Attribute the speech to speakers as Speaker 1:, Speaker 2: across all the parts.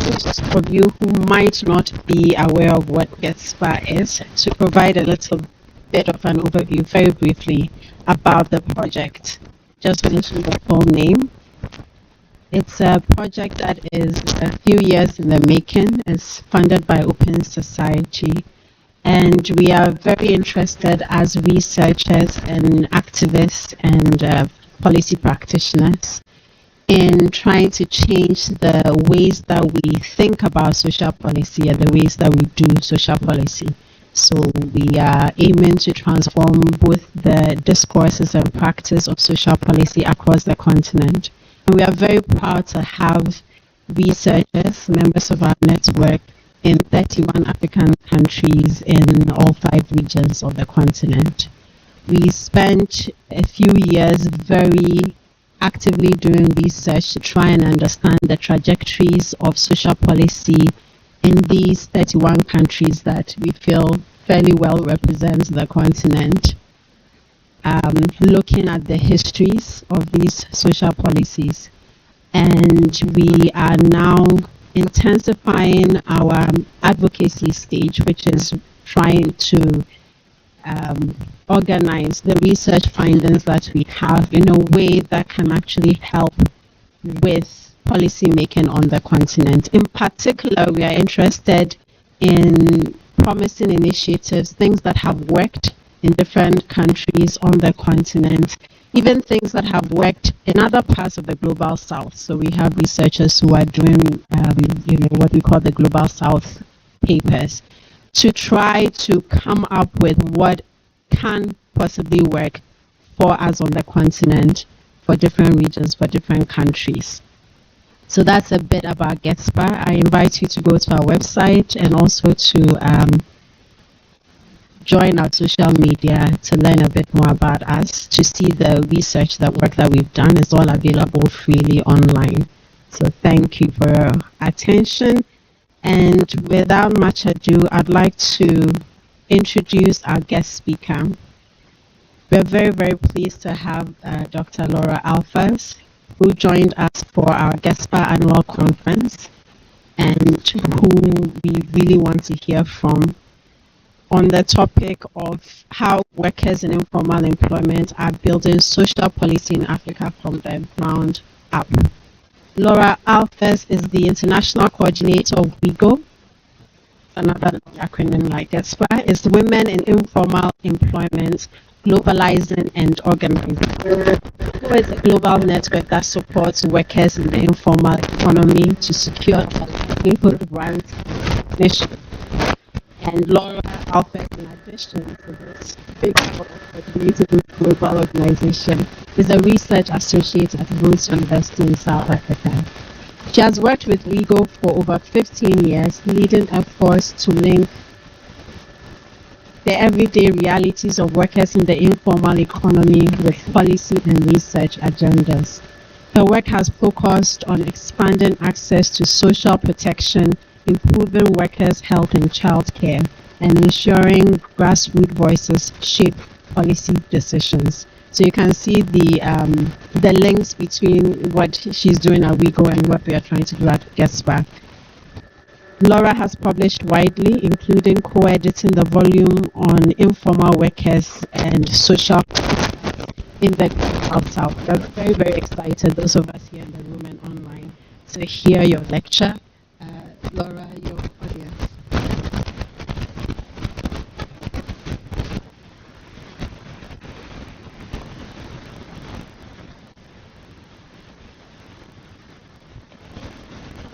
Speaker 1: those of you who might not be aware of what GETSPA is, to provide a little bit of an overview very briefly about the project. Just mention the full name. It's a project that is a few years in the making. It's funded by Open Society, and we are very interested as researchers and activists and policy practitioners in trying to change the ways that we think about social policy and the ways that we do social policy. So we are aiming to transform both the discourses and practice of social policy across the continent. And we are very proud to have researchers, members of our network, in 31 African countries in all 5 regions of the continent. We spent a few years very actively doing research to try and understand the trajectories of social policy in these 31 countries that we feel fairly well represent the continent, looking at the histories of these social policies. And we are now intensifying our advocacy stage, which is trying to organize the research findings that we have in a way that can actually help with policy making on the continent. In particular, we are interested in promising initiatives, things that have worked in different countries on the continent, even things that have worked in other parts of the global south. So we have researchers who are doing what we call the global south papers, to try to come up with what can possibly work for us on the continent, for different regions, for different countries. So that's a bit about GETSPA. I invite you to go to our website and also to join our social media to learn a bit more about us, to see the research, the work that we've done. Is all available freely online. So thank you for your attention. And without much ado, I'd like to introduce our guest speaker. We're very, very pleased to have Dr. Laura Alphas, who joined us for our GETSPA annual conference, and who we really want to hear from on the topic of how workers in informal employment are building social policy in Africa from the ground up. Laura Alphas is the international coordinator of WIGO, another acronym like GETSPA, is Women in Informal Employment, Globalizing and Organizing. WIGO is a global network that supports workers in the informal economy to secure their livelihood, rights, and mission. And Laura Alphas, in addition to this big work coordinated with global organization, is a research associate at Rhodes University in South Africa. She has worked with WIGO for over 15 years, leading efforts to link the everyday realities of workers in the informal economy with policy and research agendas. Her work has focused on expanding access to social protection, improving workers' health and childcare, and ensuring grassroots voices shape policy decisions. So you can see the links between what she's doing at WIGO and what we are trying to do at GETSPA. Laura has published widely, including co-editing the volume on informal workers and social in the Global South. We're very, very excited, those of us here in the room and online, to hear your lecture. Laura, your audience.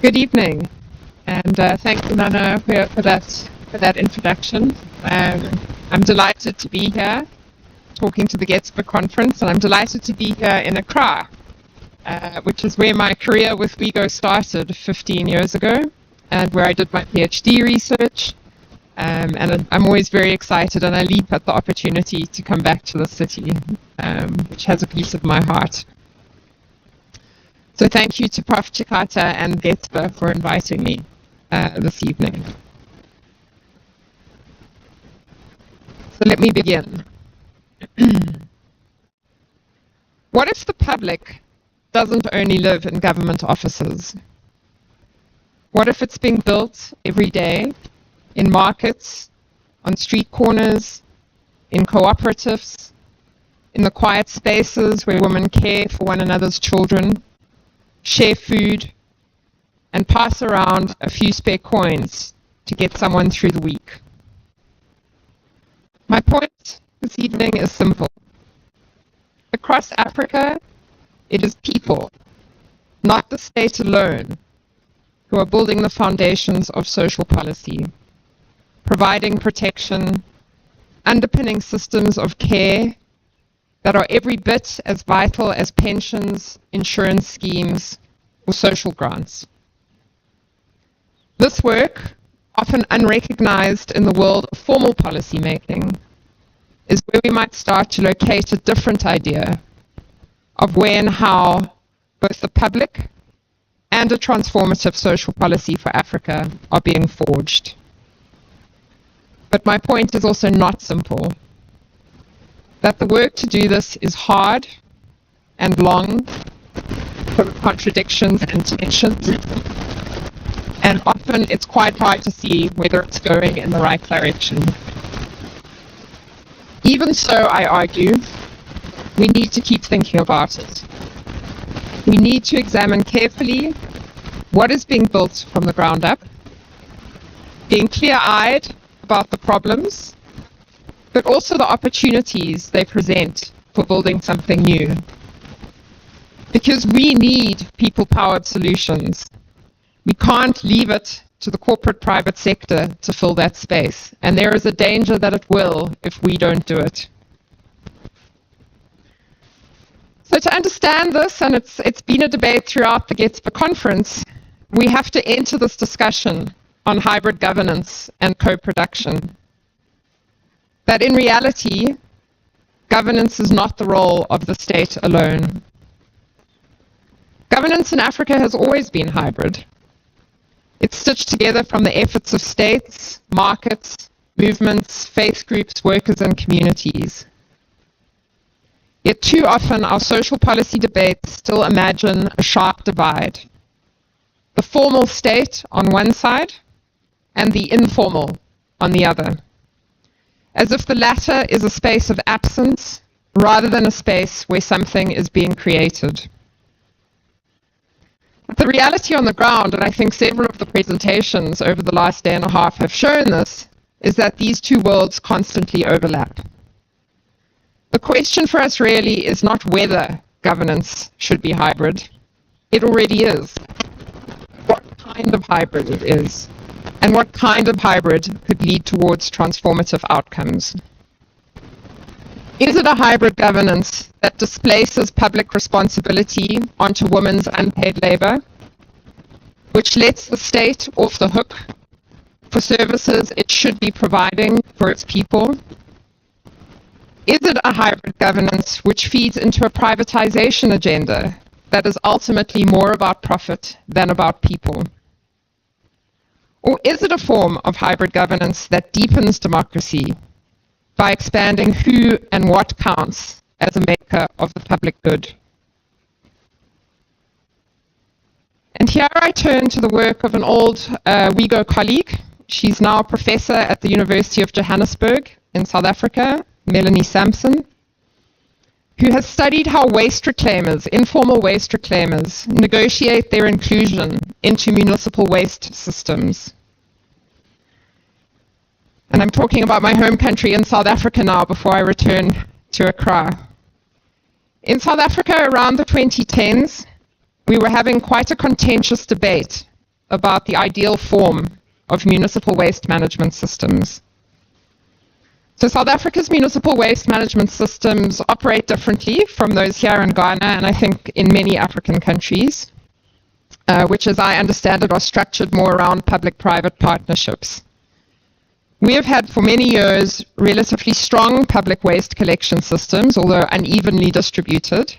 Speaker 2: Good evening, and thank you, Nana, for that introduction. I'm delighted to be here, talking to the GETSPA conference, and I'm delighted to be here in Accra, which is where my career with WIGO started 15 years ago, and where I did my PhD research. And I'm always very excited, and I leap at the opportunity to come back to the city, which has a piece of my heart. So thank you to Prof. Chikata and GETSPA for inviting me this evening. So let me begin. What if the public doesn't only live in government offices? What if it's being built every day in markets, on street corners, in cooperatives, in the quiet spaces where women care for one another's children, share food, and pass around a few spare coins to get someone through the week? My point this evening is simple. Across Africa, it is people, not the state alone, who are building the foundations of social policy, providing protection, underpinning systems of care that are every bit as vital as pensions, insurance schemes, or social grants. This work, often unrecognized in the world of formal policy making, is where we might start to locate a different idea of where and how both the public and a transformative social policy for Africa are being forged. But my point is also not simple. That the work to do this is hard and long, full of contradictions and tensions, and often it's quite hard to see whether it's going in the right direction. Even so, I argue, we need to keep thinking about it. We need to examine carefully what is being built from the ground up, being clear-eyed about the problems, but also the opportunities they present for building something new. Because we need people-powered solutions. We can't leave it to the corporate private sector to fill that space, and there is a danger that it will if we don't do it. So to understand this, and it's been a debate throughout the GETSPA conference, we have to enter this discussion on hybrid governance and co-production. That in reality, governance is not the role of the state alone. Governance in Africa has always been hybrid. It's stitched together from the efforts of states, markets, movements, faith groups, workers, and communities. Yet too often our social policy debates still imagine a sharp divide. The formal state on one side and the informal on the other, as if the latter is a space of absence rather than a space where something is being created. But the reality on the ground, and I think several of the presentations over the last day and a half have shown this, is that these two worlds constantly overlap. The question for us really is not whether governance should be hybrid. It already is. What kind of hybrid it is, and what kind of hybrid could lead towards transformative outcomes. Is it a hybrid governance that displaces public responsibility onto women's unpaid labor, which lets the state off the hook for services it should be providing for its people? Is it a hybrid governance which feeds into a privatization agenda that is ultimately more about profit than about people? Or is it a form of hybrid governance that deepens democracy by expanding who and what counts as a maker of the public good? And here I turn to the work of an old WeGo colleague. She's now a professor at the University of Johannesburg in South Africa, Melanie Sampson, who has studied how waste reclaimers, informal waste reclaimers, negotiate their inclusion into municipal waste systems. And I'm talking about my home country in South Africa now before I return to Accra. In South Africa around the 2010s, we were having quite a contentious debate about the ideal form of municipal waste management systems. So South Africa's municipal waste management systems operate differently from those here in Ghana and I think in many African countries, which as I understand it are structured more around public-private partnerships. We have had for many years relatively strong public waste collection systems, although unevenly distributed,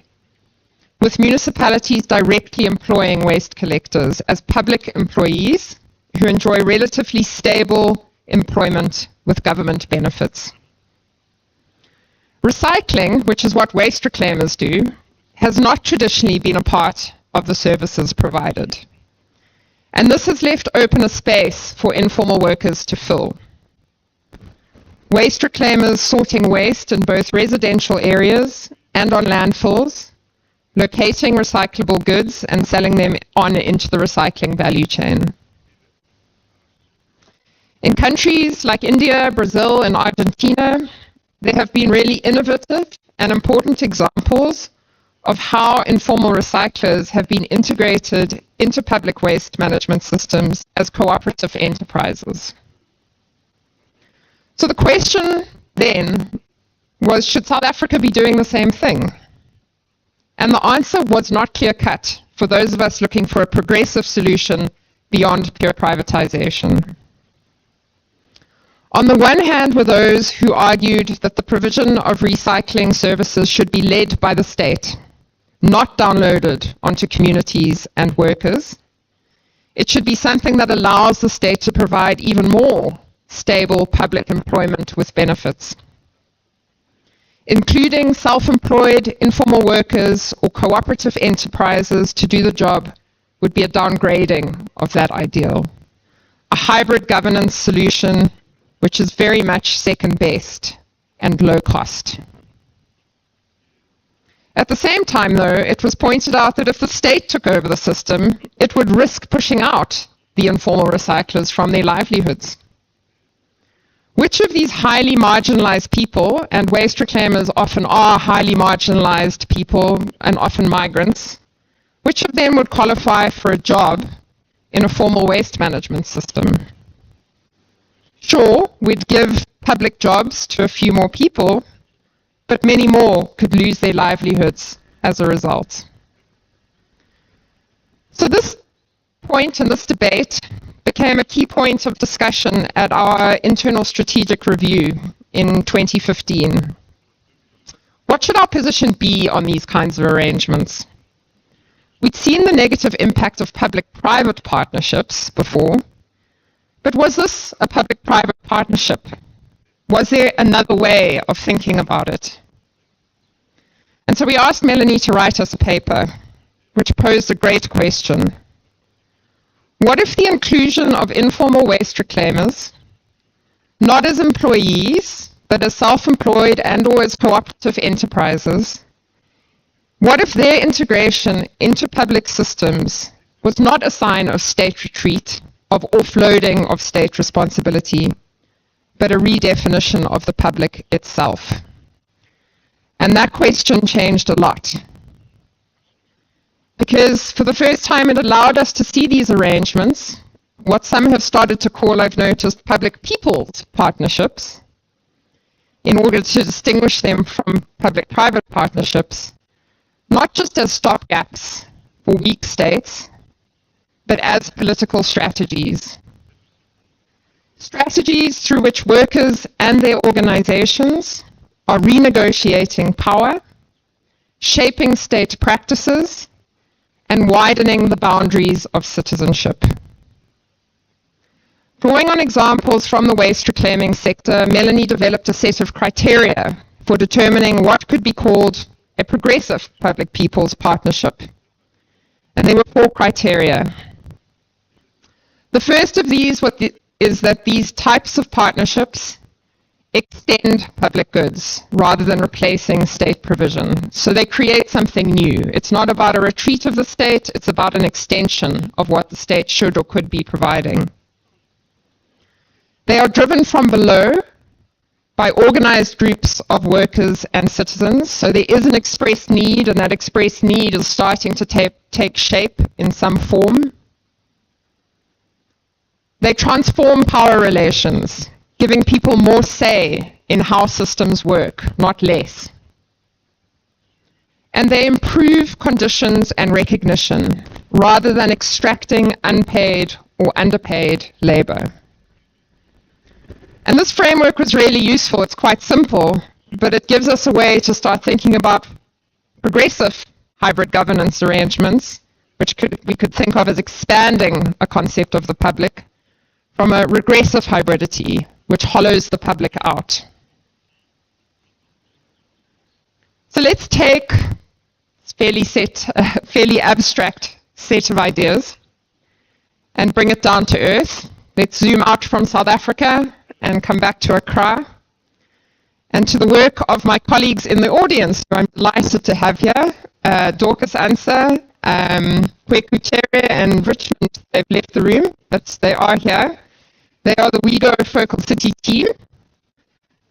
Speaker 2: with municipalities directly employing waste collectors as public employees who enjoy relatively stable employment with government benefits. Recycling, which is what waste reclaimers do, has not traditionally been a part of the services provided. And this has left open a space for informal workers to fill. Waste reclaimers sorting waste in both residential areas and on landfills, locating recyclable goods and selling them on into the recycling value chain. In countries like India, Brazil, and Argentina, there have been really innovative and important examples of how informal recyclers have been integrated into public waste management systems as cooperative enterprises. So the question then was, should South Africa be doing the same thing? And the answer was not clear-cut for those of us looking for a progressive solution beyond pure privatization. On the one hand were those who argued that the provision of recycling services should be led by the state, not downloaded onto communities and workers. It should be something that allows the state to provide even more stable public employment with benefits. Including self-employed informal workers or cooperative enterprises to do the job would be a downgrading of that ideal. A hybrid governance solution which is very much second-best and low cost. At the same time, though, it was pointed out that if the state took over the system, it would risk pushing out the informal recyclers from their livelihoods. Which of these highly marginalized people, and waste reclaimers often are highly marginalized people and often migrants, which of them would qualify for a job in a formal waste management system? Sure, we'd give public jobs to a few more people, but many more could lose their livelihoods as a result. So this point in this debate became a key point of discussion at our internal strategic review in 2015. What should our position be on these kinds of arrangements? We'd seen the negative impact of public-private partnerships before, but was this a public-private partnership? Was there another way of thinking about it? And so we asked Melanie to write us a paper, which posed a great question. What if the inclusion of informal waste reclaimers, not as employees, but as self-employed and or as cooperative enterprises, what if their integration into public systems was not a sign of state retreat, of offloading of state responsibility, but a redefinition of the public itself? And that question changed a lot. Because for the first time it allowed us to see these arrangements, what some have started to call, I've noticed, public-people's partnerships, in order to distinguish them from public-private partnerships, not just as stopgaps for weak states, but as political strategies. Strategies through which workers and their organizations are renegotiating power, shaping state practices, and widening the boundaries of citizenship. Drawing on examples from the waste reclaiming sector, Melanie developed a set of criteria for determining what could be called a progressive public-people's partnership. And there were 4 criteria. The first of these is that these types of partnerships extend public goods rather than replacing state provision. So they create something new. It's not about a retreat of the state, it's about an extension of what the state should or could be providing. They are driven from below by organized groups of workers and citizens. So there is an expressed need, and that expressed need is starting to take shape in some form. They transform power relations, giving people more say in how systems work, not less. And they improve conditions and recognition, rather than extracting unpaid or underpaid labor. And this framework was really useful. It's quite simple, but it gives us a way to start thinking about progressive hybrid governance arrangements, which we could think of as expanding a concept of the public from a regressive hybridity, which hollows the public out. So let's take a fairly abstract set of ideas and bring it down to earth. Let's zoom out from South Africa and come back to Accra. And to the work of my colleagues in the audience, who I'm delighted to have here, Dorcas Ansa, Kweku Tere and Richmond. They've left the room, but they are here. They are the WeGo Focal City team.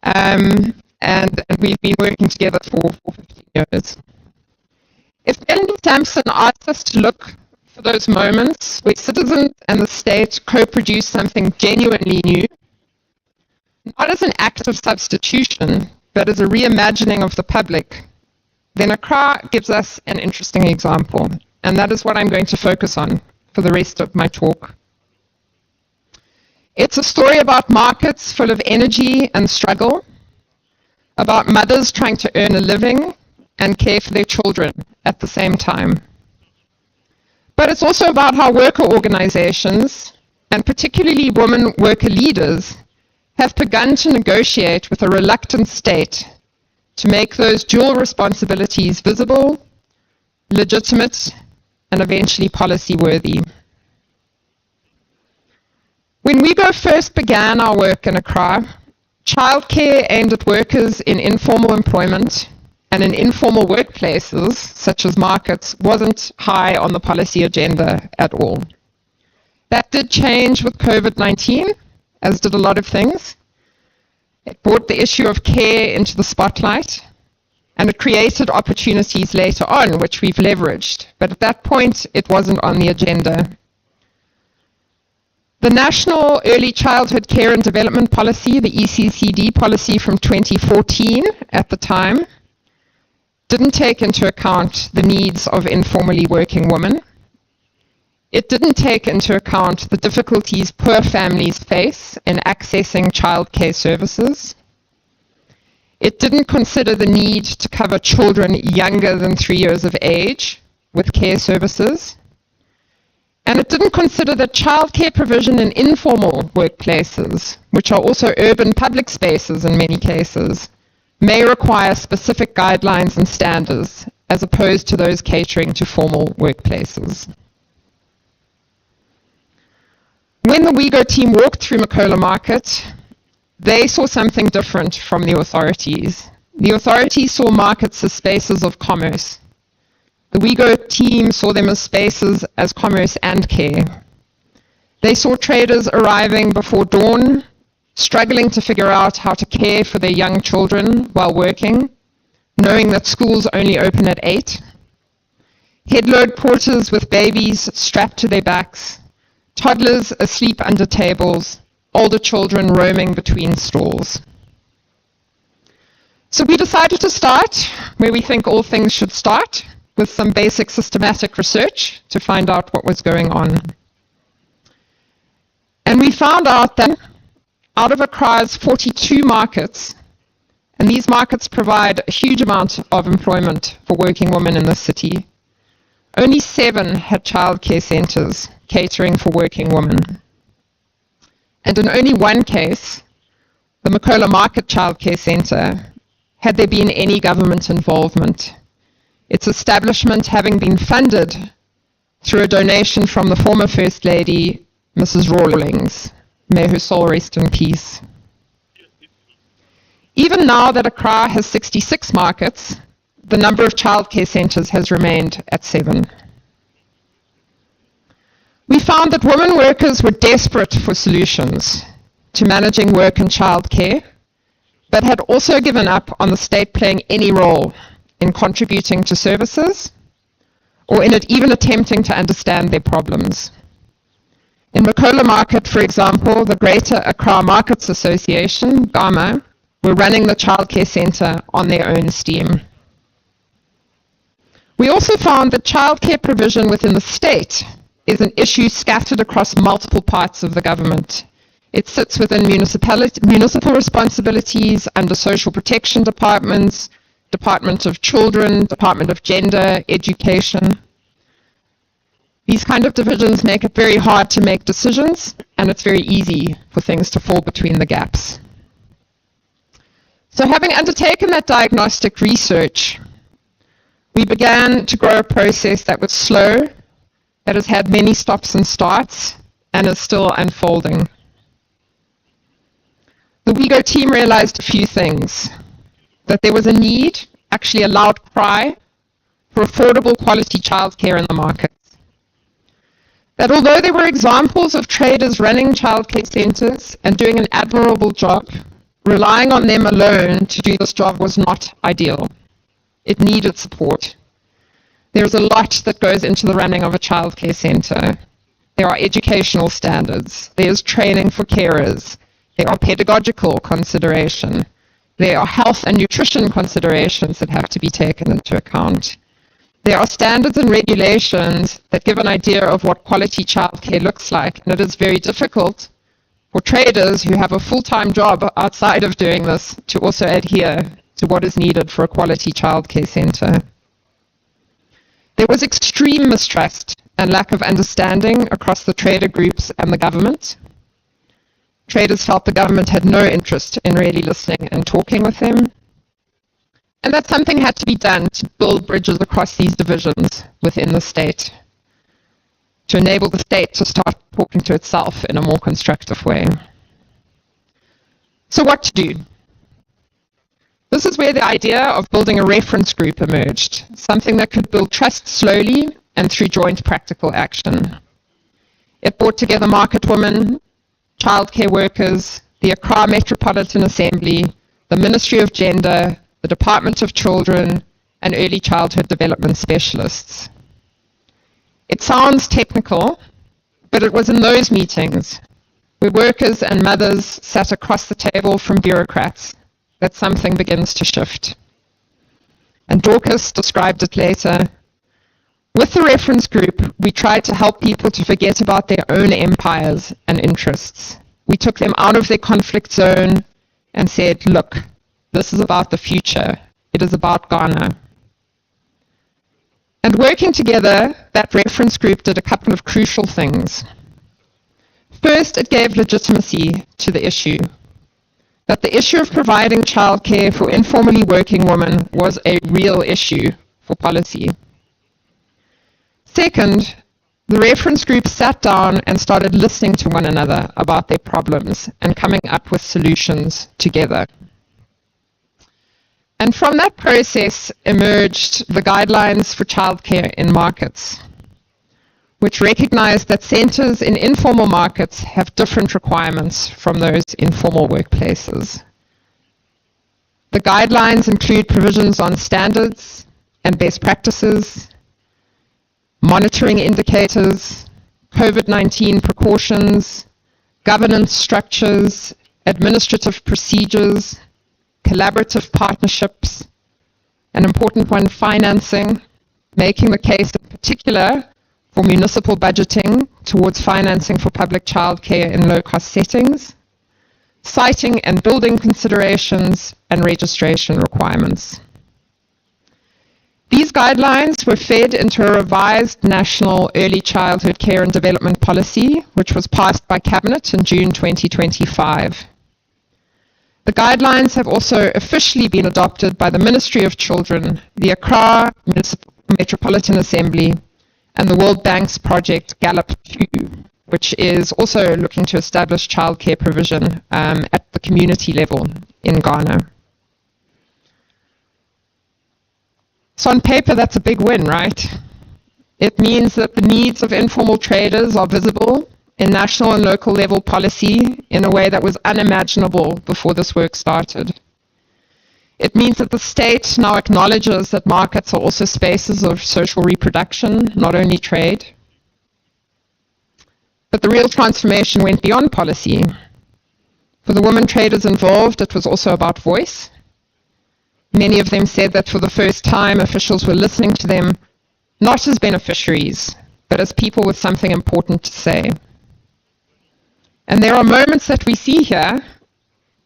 Speaker 2: And we've been working together for 15 years. If Melanie Sampson asked us to look for those moments where citizens and the state co-produce something genuinely new, not as an act of substitution, but as a reimagining of the public, then Accra gives us an interesting example, and that is what I'm going to focus on for the rest of my talk. It's a story about markets full of energy and struggle, about mothers trying to earn a living and care for their children at the same time. But it's also about how worker organizations, and particularly women worker leaders, have begun to negotiate with a reluctant state to make those dual responsibilities visible, legitimate, and eventually policy-worthy. When WeGo first began our work in Accra, childcare aimed at workers in informal employment and in informal workplaces, such as markets, wasn't high on the policy agenda at all. That did change with COVID-19, as did a lot of things. It brought the issue of care into the spotlight, and it created opportunities later on, which we've leveraged. But at that point, it wasn't on the agenda. The National Early Childhood Care and Development Policy, the ECCD policy from 2014 at the time, didn't take into account the needs of informally working women. It didn't take into account the difficulties poor families face in accessing childcare services. It didn't consider the need to cover children younger than 3 years of age with care services. And it didn't consider that childcare provision in informal workplaces, which are also urban public spaces in many cases, may require specific guidelines and standards as opposed to those catering to formal workplaces. When the WeGo team walked through Makola Market, they saw something different from the authorities. The authorities saw markets as spaces of commerce. The WeGo team saw them as spaces as commerce and care. They saw traders arriving before dawn, struggling to figure out how to care for their young children while working, knowing that schools only open at 8. Headload porters with babies strapped to their backs, toddlers asleep under tables, older children roaming between stalls. So we decided to start where we think all things should start, with some basic systematic research to find out what was going on. And we found out that out of Accra's 42 markets, and these markets provide a huge amount of employment for working women in the city, only 7 had childcare centres catering for working women. And in only one case, the Makola Market Childcare Centre, had there been any government involvement, its establishment having been funded through a donation from the former First Lady, Mrs. Rawlings. May her soul rest in peace. Even now that Accra has 66 markets, the number of childcare centres has remained at 7. We found that women workers were desperate for solutions to managing work and childcare, but had also given up on the state playing any role in contributing to services, or in it even attempting to understand their problems. In Makola Market, for example, the Greater Accra Markets Association, GAMA, were running the childcare centre on their own steam. We also found that childcare provision within the state is an issue scattered across multiple parts of the government. It sits within municipal responsibilities under social protection departments, Department of Children, Department of Gender, Education. These kind of divisions make it very hard to make decisions, and it's very easy for things to fall between the gaps. So having undertaken that diagnostic research, we began to grow a process that was slow, that has had many stops and starts, and is still unfolding. The WeGo team realized a few things: that there was a need, actually a loud cry, for affordable quality childcare in the markets. That although there were examples of traders running childcare centres and doing an admirable job, relying on them alone to do this job was not ideal. It needed support. There's a lot that goes into the running of a childcare centre. There are educational standards. There's training for carers. There are pedagogical consideration. There are health and nutrition considerations that have to be taken into account. There are standards and regulations that give an idea of what quality childcare looks like, and it is very difficult for traders who have a full-time job outside of doing this to also adhere to what is needed for a quality childcare centre. There was extreme mistrust and lack of understanding across the trader groups and the government. Traders felt the government had no interest in really listening and talking with them, and that something had to be done to build bridges across these divisions within the state, to enable the state to start talking to itself in a more constructive way. So what to do? This is where the idea of building a reference group emerged, something that could build trust slowly and through joint practical action. It brought together market women, childcare workers, the Accra Metropolitan Assembly, the Ministry of Gender, the Department of Children, and early childhood development specialists. It sounds technical, but it was in those meetings, where workers and mothers sat across the table from bureaucrats, that something begins to shift. And Dorcas described it later. With the reference group, we tried to help people to forget about their own empires and interests. We took them out of their conflict zone and said, look, this is about the future. It is about Ghana. And working together, that reference group did a couple of crucial things. First, it gave legitimacy to the issue, that the issue of providing childcare for informally working women was a real issue for policy. Second, the reference group sat down and started listening to one another about their problems and coming up with solutions together. And from that process emerged the guidelines for childcare in markets, which recognized that centres in informal markets have different requirements from those in formal workplaces. The guidelines include provisions on standards and best practices, monitoring indicators, COVID-19 precautions, governance structures, administrative procedures, collaborative partnerships, an important one, financing, making the case in particular for municipal budgeting towards financing for public childcare in low-cost settings, siting and building considerations, and registration requirements. These guidelines were fed into a revised national early childhood care and development policy, which was passed by Cabinet in June 2025. The guidelines have also officially been adopted by the Ministry of Children, the Accra Metropolitan Assembly, and the World Bank's project Gallup 2, which is also looking to establish childcare provision at the community level in Ghana. So on paper, that's a big win, right? It means that the needs of informal traders are visible in national and local level policy in a way that was unimaginable before this work started. It means that the state now acknowledges that markets are also spaces of social reproduction, not only trade. But the real transformation went beyond policy. For the women traders involved, it was also about voice. Many of them said that for the first time, officials were listening to them, not as beneficiaries, but as people with something important to say. And there are moments that we see here,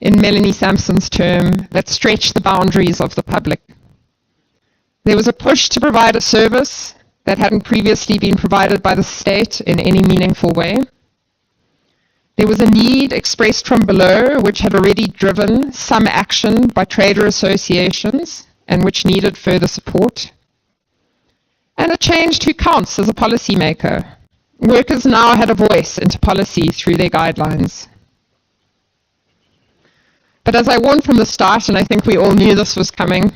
Speaker 2: in Melanie Sampson's term, that stretch the boundaries of the public. There was a push to provide a service that hadn't previously been provided by the state in any meaningful way. There was a need expressed from below, which had already driven some action by trader associations and which needed further support. And it changed who counts as a policymaker. Workers now had a voice into policy through their guidelines. But as I warned from the start, and I think we all knew this was coming,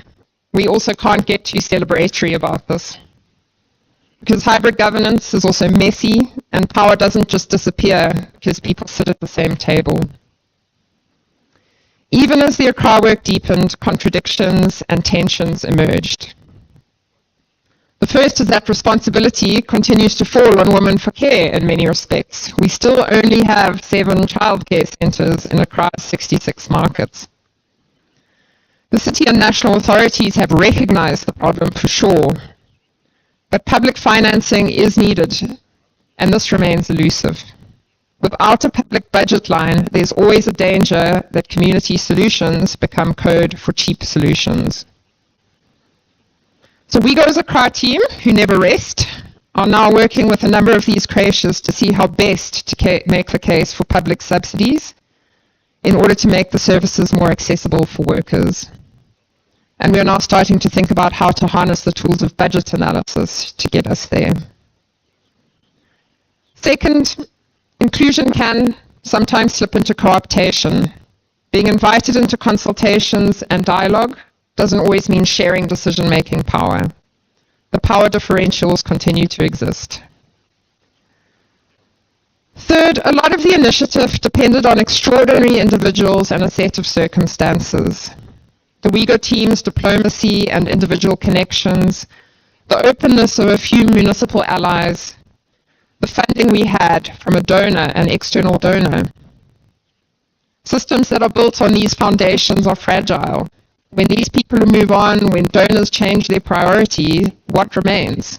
Speaker 2: we also can't get too celebratory about this. Because hybrid governance is also messy, and power doesn't just disappear because people sit at the same table. Even as the Accra work deepened, contradictions and tensions emerged. The first is that responsibility continues to fall on women for care in many respects. We still only have 7 childcare centres in Accra's 66 markets. The city and national authorities have recognised the problem for sure, but public financing is needed, and this remains elusive. Without a public budget line, there's always a danger that community solutions become code for cheap solutions. So we go as a Accra team, who never rest, are now working with a number of these creches to see how best to make the case for public subsidies in order to make the services more accessible for workers. And we are now starting to think about how to harness the tools of budget analysis to get us there. Second, inclusion can sometimes slip into co-optation. Being invited into consultations and dialogue doesn't always mean sharing decision-making power. The power differentials continue to exist. Third, a lot of the initiative depended on extraordinary individuals and a set of circumstances. The WeGo team's diplomacy and individual connections, the openness of a few municipal allies, the funding we had from a donor, an external donor. Systems that are built on these foundations are fragile. When these people move on, when donors change their priority, what remains?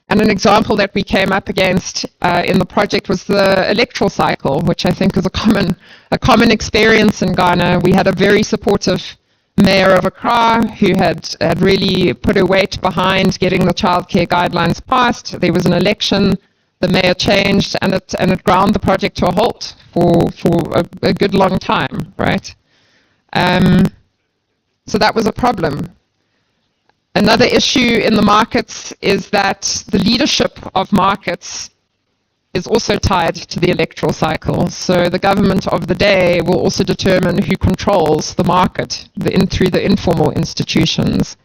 Speaker 2: And an example that we came up against in the project was the electoral cycle, which I think is a common experience in Ghana. We had a very supportive mayor of Accra who had really put her weight behind getting the childcare guidelines passed. There was an election, the mayor changed, and it ground the project to a halt for a good long time, right? So that was a problem. Another issue in the markets is that the leadership of markets is also tied to the electoral cycle. So the government of the day will also determine who controls the market through the informal institutions.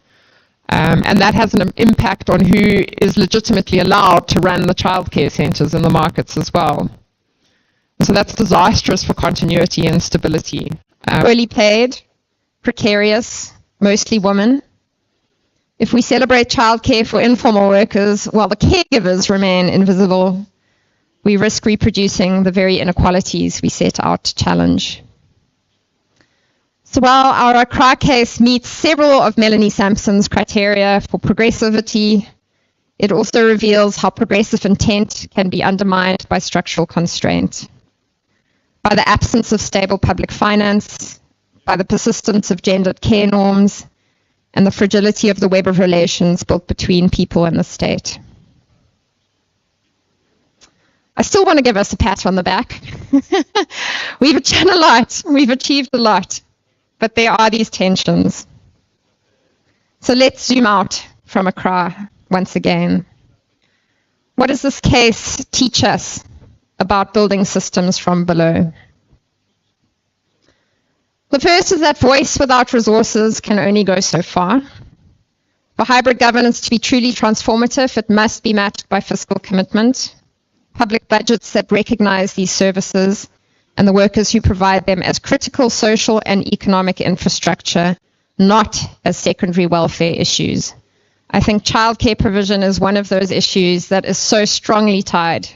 Speaker 2: And that has an impact on who is legitimately allowed to run the childcare centres in the markets as well. So that's disastrous for continuity and stability.
Speaker 3: Poorly paid, precarious, mostly women. If we celebrate childcare for informal workers while the caregivers remain invisible, we risk reproducing the very inequalities we set out to challenge. So while our Accra case meets several of Melanie Sampson's criteria for progressivity, it also reveals how progressive intent can be undermined by structural constraint, by the absence of stable public finance, by the persistence of gendered care norms, and the fragility of the web of relations built between people and the state. I still want to give us a pat on the back. We've done a lot, we've achieved a lot, but there are these tensions. So let's zoom out from Accra once again. What does this case teach us about building systems from below? The first is that voice without resources can only go so far. For hybrid governance to be truly transformative, it must be matched by fiscal commitment, public budgets that recognize these services, and the workers who provide them as critical social and economic infrastructure, not as secondary welfare issues. I think childcare provision is one of those issues that is so strongly tied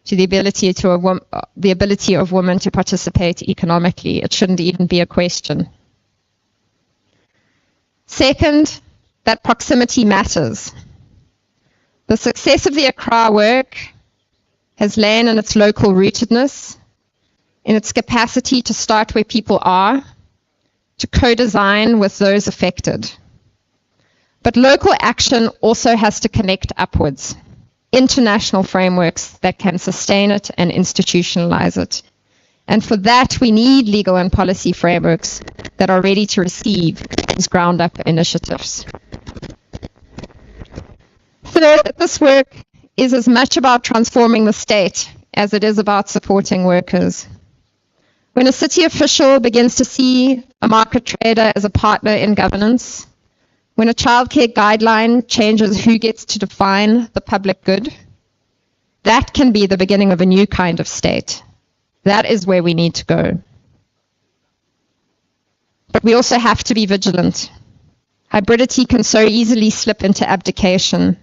Speaker 3: to the ability of women to participate economically. It shouldn't even be a question. Second, that proximity matters. The success of the Accra work has lain in its local rootedness, in its capacity to start where people are, to co-design with those affected. But local action also has to connect upwards. International frameworks that can sustain it and institutionalize it. And for that, we need legal and policy frameworks that are ready to receive these ground-up initiatives. Third, this work is as much about transforming the state as it is about supporting workers. When a city official begins to see a market trader as a partner in governance, when a childcare guideline changes who gets to define the public good, that can be the beginning of a new kind of state. That is where we need to go. But we also have to be vigilant. Hybridity can so easily slip into abdication,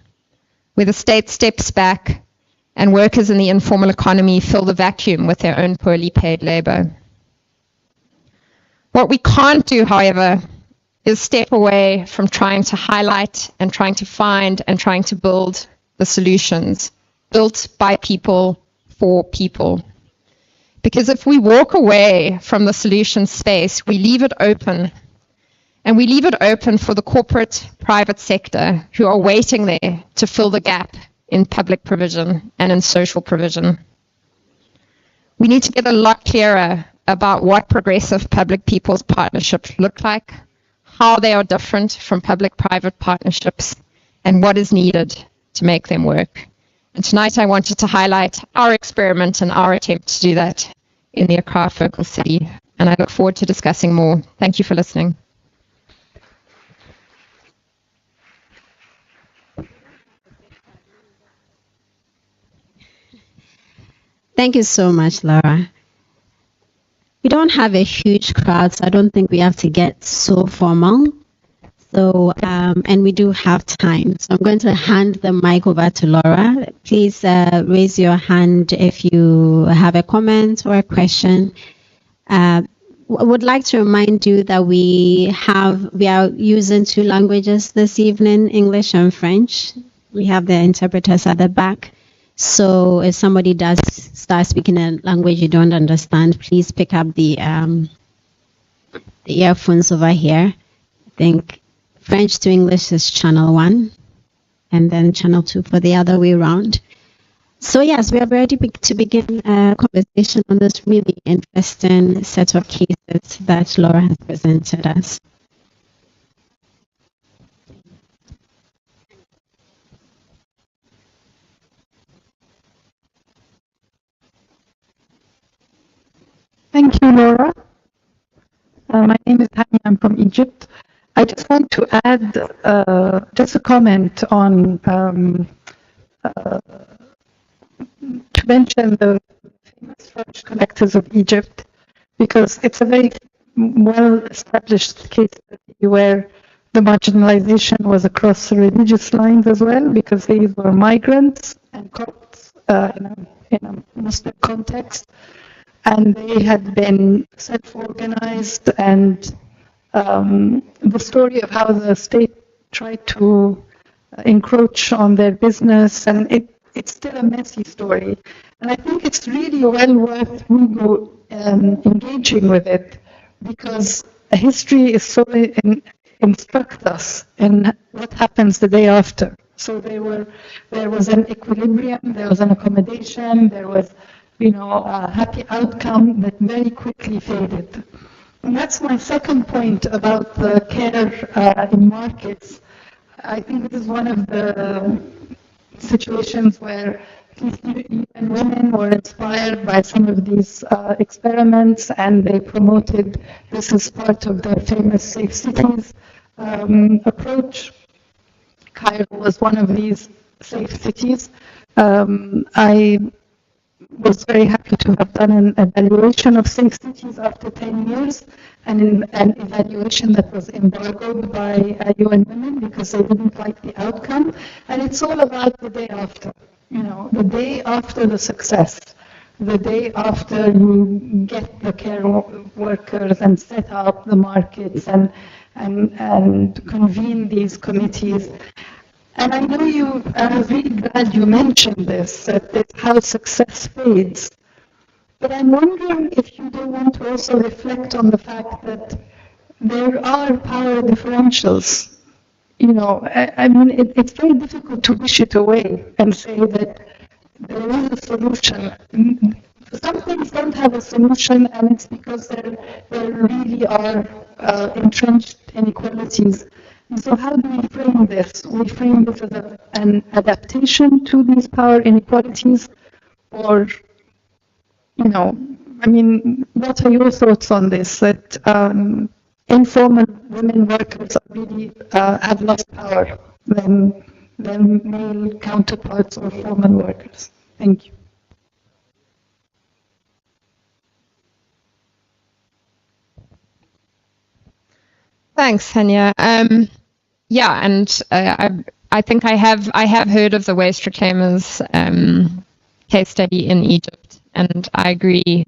Speaker 3: where the state steps back and workers in the informal economy fill the vacuum with their own poorly paid labor. What we can't do, however, is step away from trying to highlight and trying to find and trying to build the solutions built by people for people. Because if we walk away from the solution space, we leave it open. And we leave it open for the corporate private sector who are waiting there to fill the gap in public provision and in social provision. We need to get a lot clearer about what progressive public-people's partnerships look like, how they are different from public-private partnerships, and what is needed to make them work. And tonight I wanted to highlight our experiment and our attempt to do that in the Accra Focal City. And I look forward to discussing more. Thank you for listening.
Speaker 1: Thank you so much, Laura. We don't have a huge crowd, so I don't think we have to get so formal. So, and we do have time. So I'm going to hand the mic over to Laura. Please raise your hand if you have a comment or a question. Would like to remind you that we are using 2 languages this evening, English and French. We have the interpreters at the back. So if somebody does start speaking a language you don't understand, please pick up the earphones over here. I think French to English is channel 1, and then channel 2 for the other way around. So yes, we are ready to begin a conversation on this really interesting set of cases that Laura has presented us.
Speaker 4: Thank you, Laura. My name is Hani. I'm from Egypt. I just want to add just a comment on to mention the famous French collectors of Egypt, because it's a very well-established case study where the marginalization was across religious lines as well, because these were migrants and Copts in a Muslim context. And they had been self-organized, and the story of how the state tried to encroach on their business, and it's still a messy story. And I think it's really well worth engaging with it, because history is so instructs us in what happens the day after. So there was an equilibrium, there was an accommodation, there was a happy outcome that very quickly faded. And that's my second point about the care in markets. I think this is one of the situations where even women were inspired by some of these experiments, and they promoted this as part of their famous safe cities approach. Cairo was one of these safe cities. I was very happy to have done an evaluation of safe cities after 10 years, and an evaluation that was embargoed by UN Women because they didn't like the outcome. And it's all about the day after, the day after the success, the day after you get the care workers and set up the markets and convene these committees. And I know I was really glad you mentioned this, that how success fades. But I'm wondering if you don't want to also reflect on the fact that there are power differentials. It's very difficult to wish it away and say that there is a solution. Some things don't have a solution, and it's because there really are entrenched inequalities. So how do we frame this? We frame this as an adaptation to these power inequalities, or, I mean, what are your thoughts on this? That informal women workers really have less power than male counterparts or formal workers. Thank you.
Speaker 3: Thanks, Hanya. Yeah, and I think I have heard of the waste reclaimers case study in Egypt, and I agree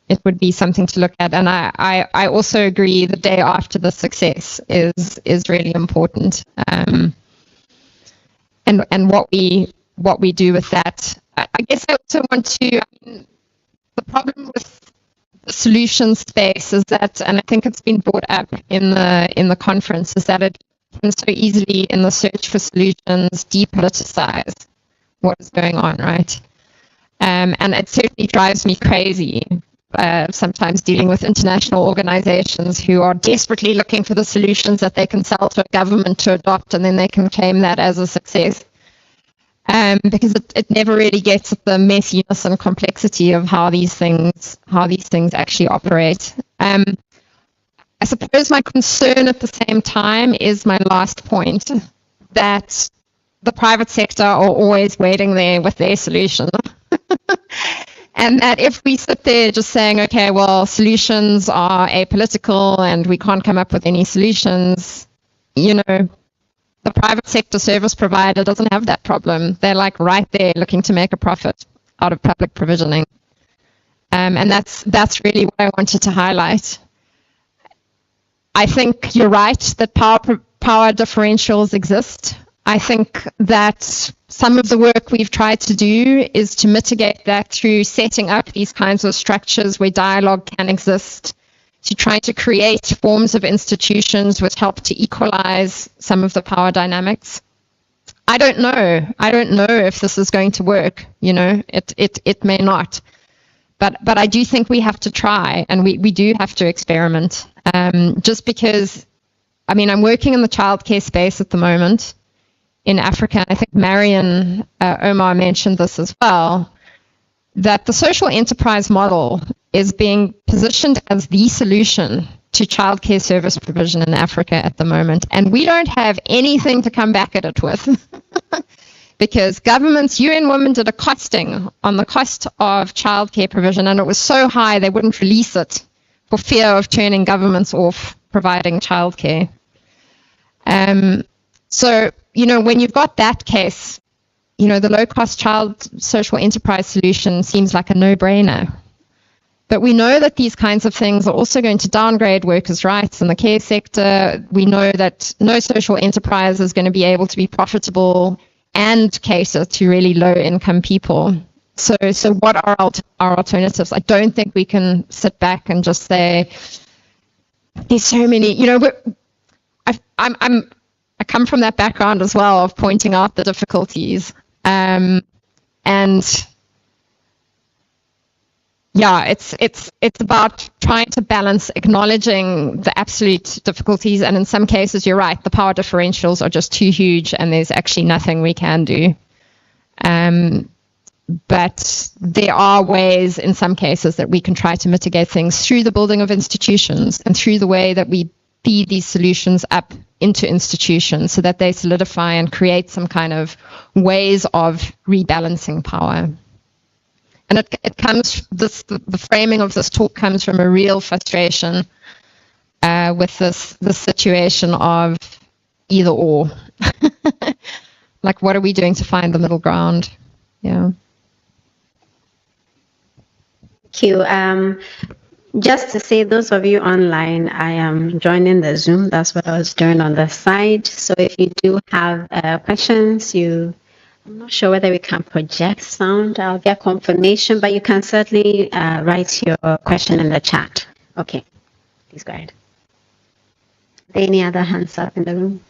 Speaker 3: it would be something to look at. And I also agree the day after the success is really important. And what we do with that. I guess I also want to. The problem with the solution space is that, and I think it's been brought up in the conference, is that it can so easily, in the search for solutions, depoliticize what is going on, right? And it certainly drives me crazy. Sometimes dealing with international organizations who are desperately looking for the solutions that they can sell to a government to adopt, and then they can claim that as a success. Because it never really gets at the messiness and complexity of how these things actually operate. I suppose my concern at the same time is my last point, that the private sector are always waiting there with their solution. And that if we sit there just saying, okay, well, solutions are apolitical and we can't come up with any solutions, the private sector service provider doesn't have that problem. They're like right there looking to make a profit out of public provisioning. And that's really what I wanted to highlight. I think you're right that power differentials exist. I think that some of the work we've tried to do is to mitigate that through setting up these kinds of structures where dialogue can exist, to try to create forms of institutions which help to equalize some of the power dynamics. I don't know if this is going to work. It may not. But I do think we have to try, and we do have to experiment. Just because, I'm working in the childcare space at the moment in Africa. I think Marion Omar mentioned this as well, that the social enterprise model is being positioned as the solution to childcare service provision in Africa at the moment. And we don't have anything to come back at it with. Because governments, UN Women did a costing on the cost of childcare provision, and it was so high they wouldn't release it for fear of turning governments off providing childcare. So, when you've got that case, the low-cost child social enterprise solution seems like a no-brainer. But we know that these kinds of things are also going to downgrade workers' rights in the care sector. We know that no social enterprise is going to be able to be profitable and cater to really low-income people. So what are our alternatives? I don't think we can sit back and just say, there's so many, I come from that background as well of pointing out the difficulties. And yeah, it's about trying to balance acknowledging the absolute difficulties, and in some cases, you're right, the power differentials are just too huge, and there's actually nothing we can do. But there are ways, in some cases, that we can try to mitigate things through the building of institutions and through the way that we feed these solutions up into institutions so that they solidify and create some kind of ways of rebalancing power. And it comes, the framing of this talk comes from a real frustration with this situation of either or. Like, what are we doing to find the middle ground? Yeah.
Speaker 1: Thank you. Just to say, those of you online, I am joining the Zoom. That's what I was doing on the side. So if you do have questions, I'm not sure whether we can project sound. I'll get confirmation, but you can certainly write your question in the chat. Okay, please go ahead. Are there any other hands up in the room?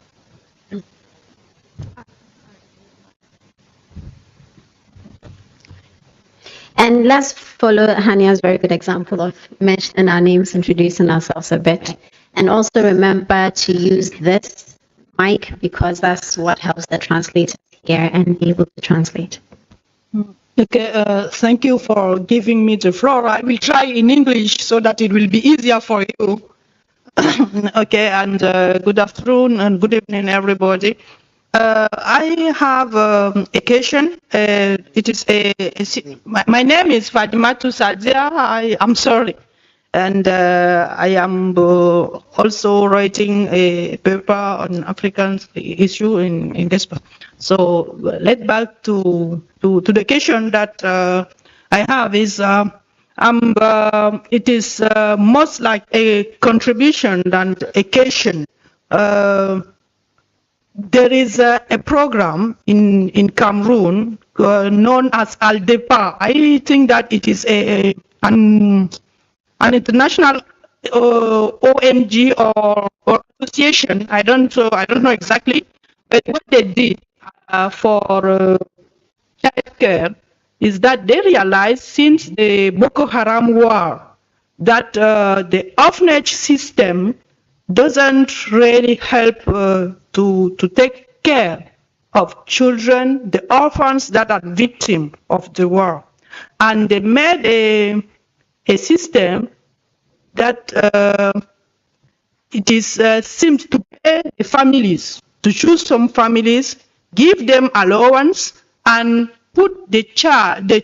Speaker 1: And let's follow Hanya's very good example of mentioning our names, introducing ourselves a bit. And also remember to use this mic because that's what helps the translators hear and be able to translate.
Speaker 5: Okay, thank you for giving me the floor. I will try in English so that it will be easier for you. Okay, and good afternoon and good evening, everybody. I have a question. It is my name is Fatimatu Sadia. I'm sorry. And I am also writing a paper on African issue in GETSPA. So let's back to the question that I have is it is most like a contribution than a question. There is a program in Cameroon known as ALDEPA. I think that it is an international ONG or association. I don't know exactly, but what they did for child care is that they realized since the Boko Haram war that the orphanage system doesn't really help to take care of children, the orphans that are victims of the war. And they made a system that it is seems to pay the families, to choose some families, give them allowance, and put the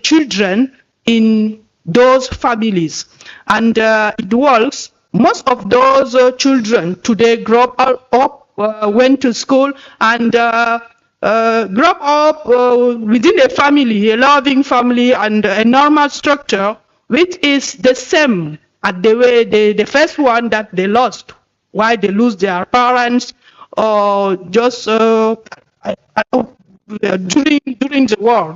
Speaker 5: children in those families. And it works. Most of those children today grow up, went to school, and grow up within a family, a loving family, and a normal structure, which is the same as the way the first one that they lost. Why they lose their parents, or just during the war,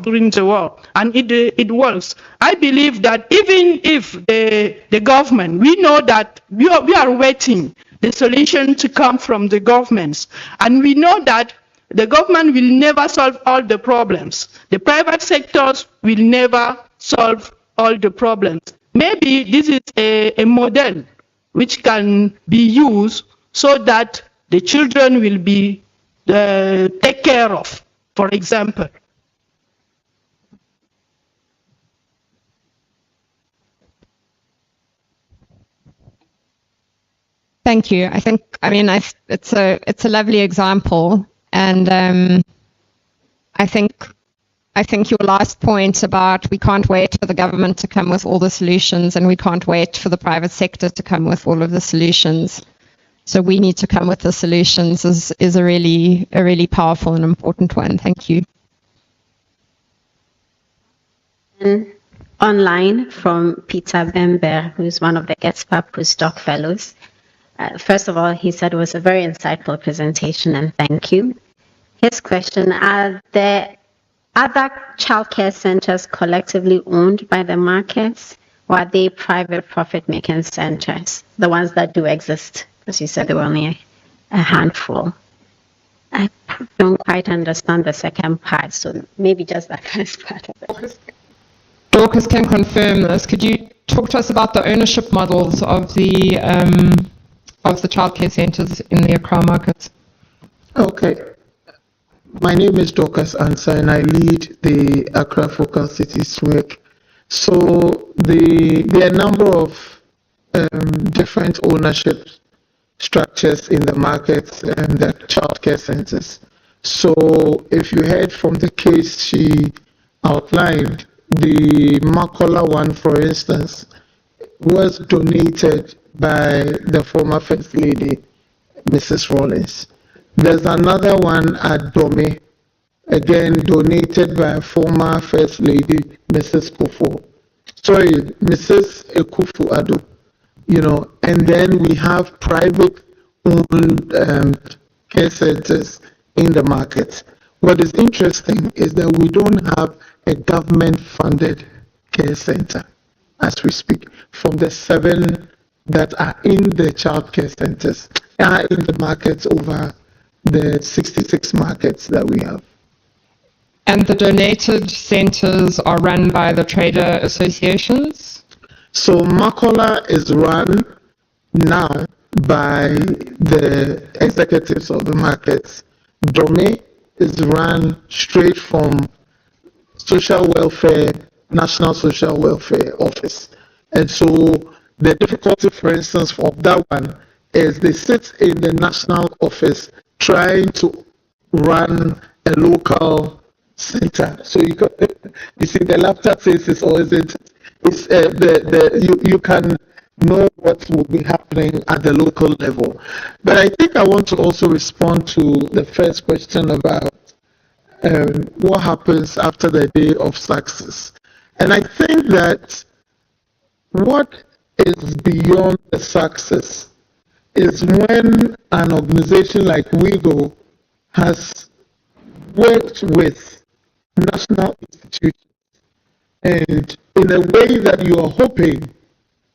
Speaker 5: and it works. I believe that even if the government, we know that we are waiting the solution to come from the governments, and we know that the government will never solve all the problems. The private sectors will never solve all the problems. Maybe this is a model which can be used so that the children will be taken care of, for example.
Speaker 3: Thank you. It's a lovely example, and I think your last point about we can't wait for the government to come with all the solutions, and we can't wait for the private sector to come with all of the solutions. So we need to come with the solutions is a really powerful and important one. Thank you.
Speaker 1: And online from Peter Bember, who's one of the GETSPA postdoc fellows. First of all, he said it was a very insightful presentation, and thank you. His question: are there other childcare centers collectively owned by the markets, or are they private profit-making centers, the ones that do exist? Because you said there were only a handful. I don't quite understand the second part, so maybe just that first part of it.
Speaker 2: Dorcas can confirm this. Could you talk to us about the ownership models of the childcare centres in the Accra markets?
Speaker 6: Okay. My name is Dorcas Ansa, and I lead the Accra Focal Cities work. So there are a number of different ownership structures in the markets and the childcare centres. So if you heard from the case she outlined, the Makola one, for instance, was donated by the former First Lady, Mrs. Rawlings. There's another one at Dome, again donated by former First Lady, Mrs. Ekufu-Addo. And then we have private owned care centers in the market. What is interesting is that we don't have a government funded care center as we speak. From the 7 that are in the child care centers are in the markets over the 66 markets that we have.
Speaker 2: And the donated centers are run by the trader associations?
Speaker 6: So Makola is run now by the executives of the markets. DOME is run straight from social welfare, National Social Welfare Office. And so the difficulty, for instance, of that one is they sit in the national office trying to run a local center. So you see the laughter faces, or is it? It's you can know what will be happening at the local level. But I think I want to also respond to the first question about what happens after the day of success. And I think that what is beyond the success is when an organization like WIGO has worked with national institutions and in a way that you are hoping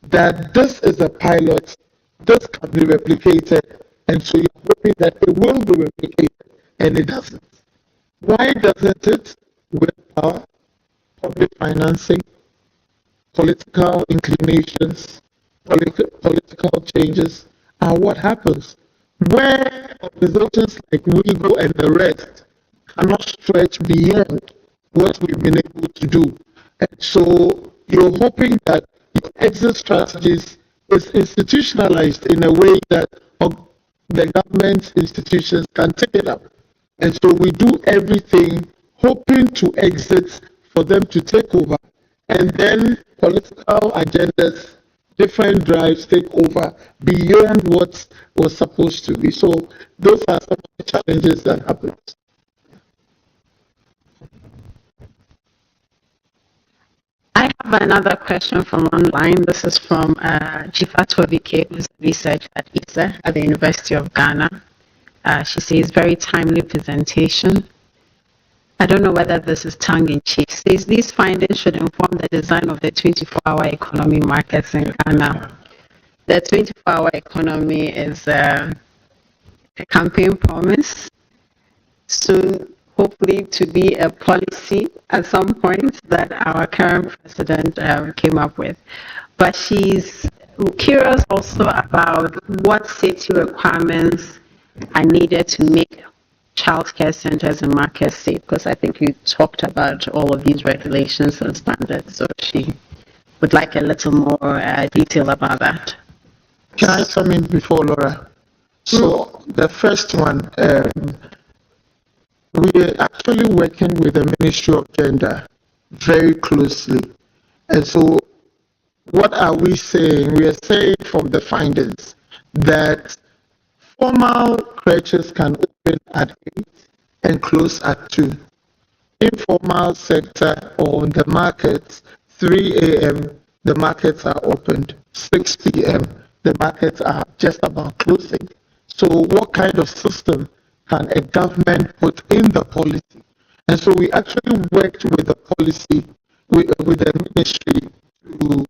Speaker 6: that this is a pilot, this can be replicated, and so you're hoping that it will be replicated, and it doesn't. Why doesn't it? Willpower, public financing, political inclinations, political changes are what happens. Where organizations like WIGO and the rest cannot stretch beyond what we've been able to do. And so you're hoping that your exit strategies is institutionalized in a way that the government institutions can take it up. And so we do everything hoping to exit for them to take over. And then political agendas, different drives take over beyond what was supposed to be. So those are some of the challenges that happen.
Speaker 1: I have another question from online. This is from Jifato Vike, who's research at ISA at the University of Ghana. She says, very timely presentation. I don't know whether this is tongue-in-cheek. Says these findings should inform the design of the 24-hour economy markets in Ghana. The 24-hour economy is a campaign promise, soon hopefully to be a policy at some point that our current president came up with. But she's curious also about what safety requirements are needed to make childcare centers and markets safe, because I think you talked about all of these regulations and standards, so she would like a little more detail about that.
Speaker 6: Can I come in before Laura? So the first one, we are actually working with the Ministry of Gender very closely. And so what are we saying? We are saying from the findings that formal creches can open at 8 and close at 2. Informal sector or the markets, 3 a.m., the markets are opened. 6 p.m., the markets are just about closing. So what kind of system can a government put in the policy? And so we actually worked with the policy, with the ministry to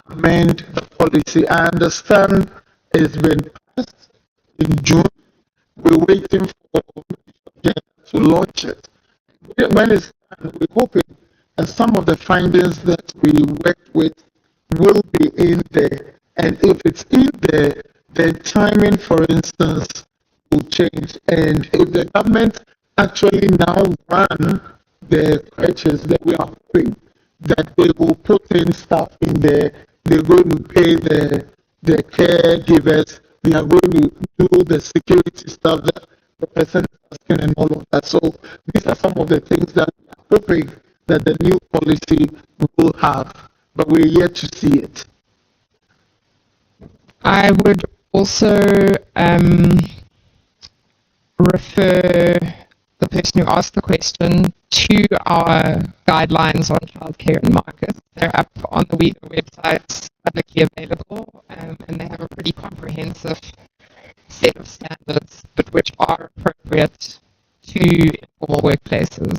Speaker 6: amend the policy. I understand it's been passed in June. We're waiting for to launch it. When it's done, we're hoping that some of the findings that we worked with will be in there. And if it's in there, the timing, for instance, will change. And if the government actually now run the crutches, then we are hoping that they will put in stuff in there. They're going to pay the caregivers. They are going to do the security stuff that the person is asking and all of that. So these are some of the things that we are hoping that the new policy will have, but we're yet to see it.
Speaker 2: I would also refer the person who asked the question to our guidelines on childcare and markets. They're up on the WIGO website, publicly available, and they have a pretty comprehensive set of standards, but which are appropriate to informal workplaces.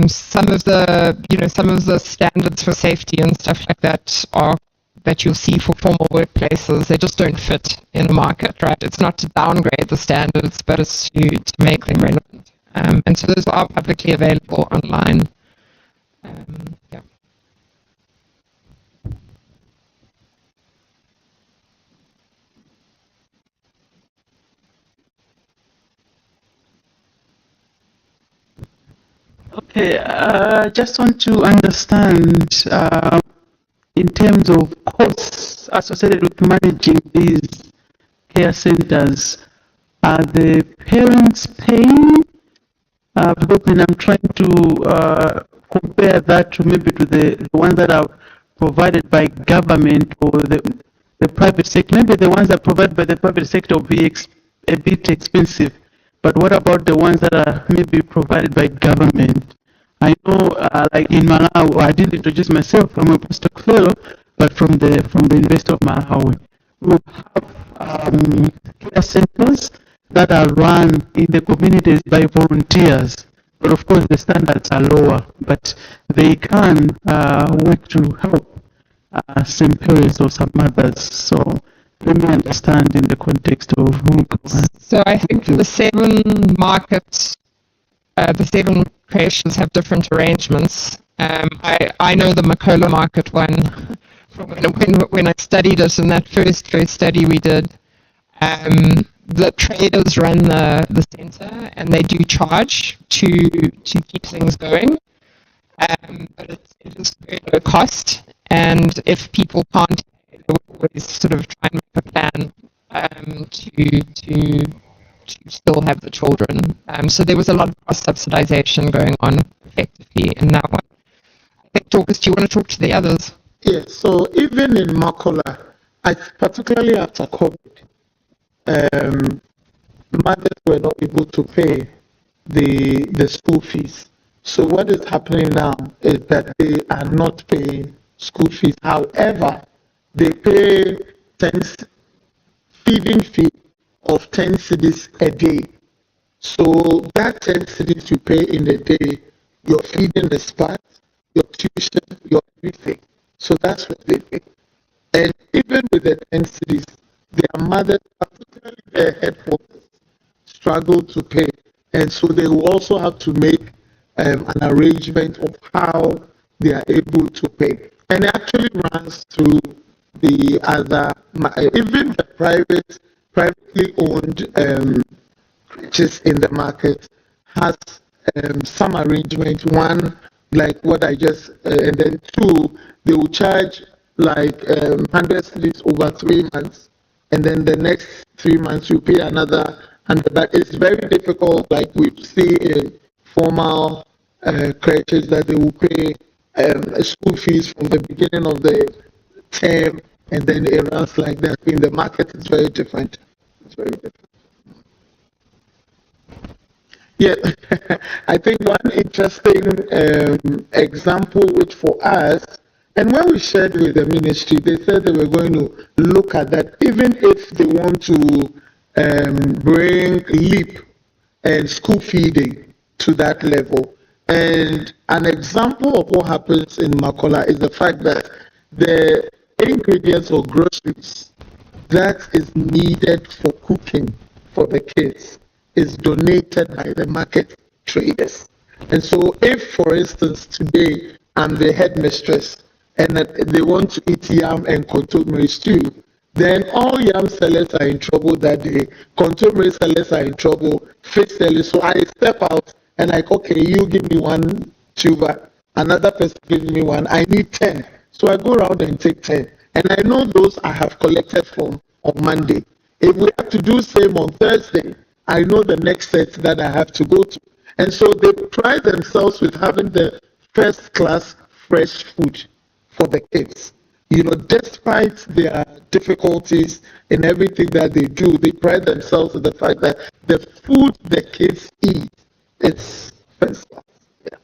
Speaker 2: Some of the standards for safety and stuff like that are that you'll see for formal workplaces, they just don't fit in a market, right? It's not to downgrade the standards, but it's to make them relevant. And so those are publicly available online. Yeah.
Speaker 7: Okay, just want to understand in terms of costs associated with managing these care centers, are the parents paying? Because when I'm trying to compare that to maybe to the ones that are provided by government or the private sector, maybe the ones that are provided by the private sector will be a bit expensive. But what about the ones that are maybe provided by government? I know, like in Malawi, I didn't introduce myself. I'm a postdoc but from the University of Malawi, we have care centers that are run in the communities by volunteers. But of course, the standards are lower, but they can work to help some parents or some mothers. So let me understand in the context of who.
Speaker 2: So I think the seven creations have different arrangements. I know the Makola market one from when I studied it in that first study we did. The traders run the center and they do charge to keep things going. But it is very low cost, and if people can't, they will always sort of try and make a plan to still have the children. So there was a lot of cross subsidization going on effectively in that one. I think, Dorcas, do you want to talk to the others?
Speaker 6: Yes, so even in Makola, particularly after COVID, mothers were not able to pay the school fees. So what is happening now is that they are not paying school fees. However, they pay feeding fee of 10 cedis a day. So that 10 cedis you pay in a day, your feeding is part, your tuition, your everything. So that's what they pay. And even with the 10 cedis, their mothers, particularly their headquarters, struggle to pay. And so they will also have to make an arrangement of how they are able to pay. And it actually runs through the other, even the privately owned creatures in the market has some arrangement. One, like what I just, and then two, they will charge like 100 cedis over 3 months. And then the next 3 months you pay another 100. But it's very difficult, like we see in formal creatures, that they will pay school fees from the beginning of the term, and then it runs like that. In the market, it's very different. It's very different. Yeah, I think one interesting example, which for us, and when we shared with the ministry, they said they were going to look at that, even if they want to bring LEAP and school feeding to that level. And an example of what happens in Makola is the fact that the ingredients or groceries that is needed for cooking for the kids is donated by the market traders. And so if, for instance, today I'm the headmistress and they want to eat yam and contomere stew, then all yam sellers are in trouble that day, contomere sellers are in trouble, fish sellers. So I step out and like, okay, you give me one tuber, another person gives me one, I need 10. So I go around and take 10. And I know those I have collected from on Monday. If we have to do same on Thursday, I know the next set that I have to go to. And so they pride themselves with having the first class fresh food for the kids. You know, despite their difficulties in everything that they do, they pride themselves with the fact that the food the kids eat is first class. Yeah.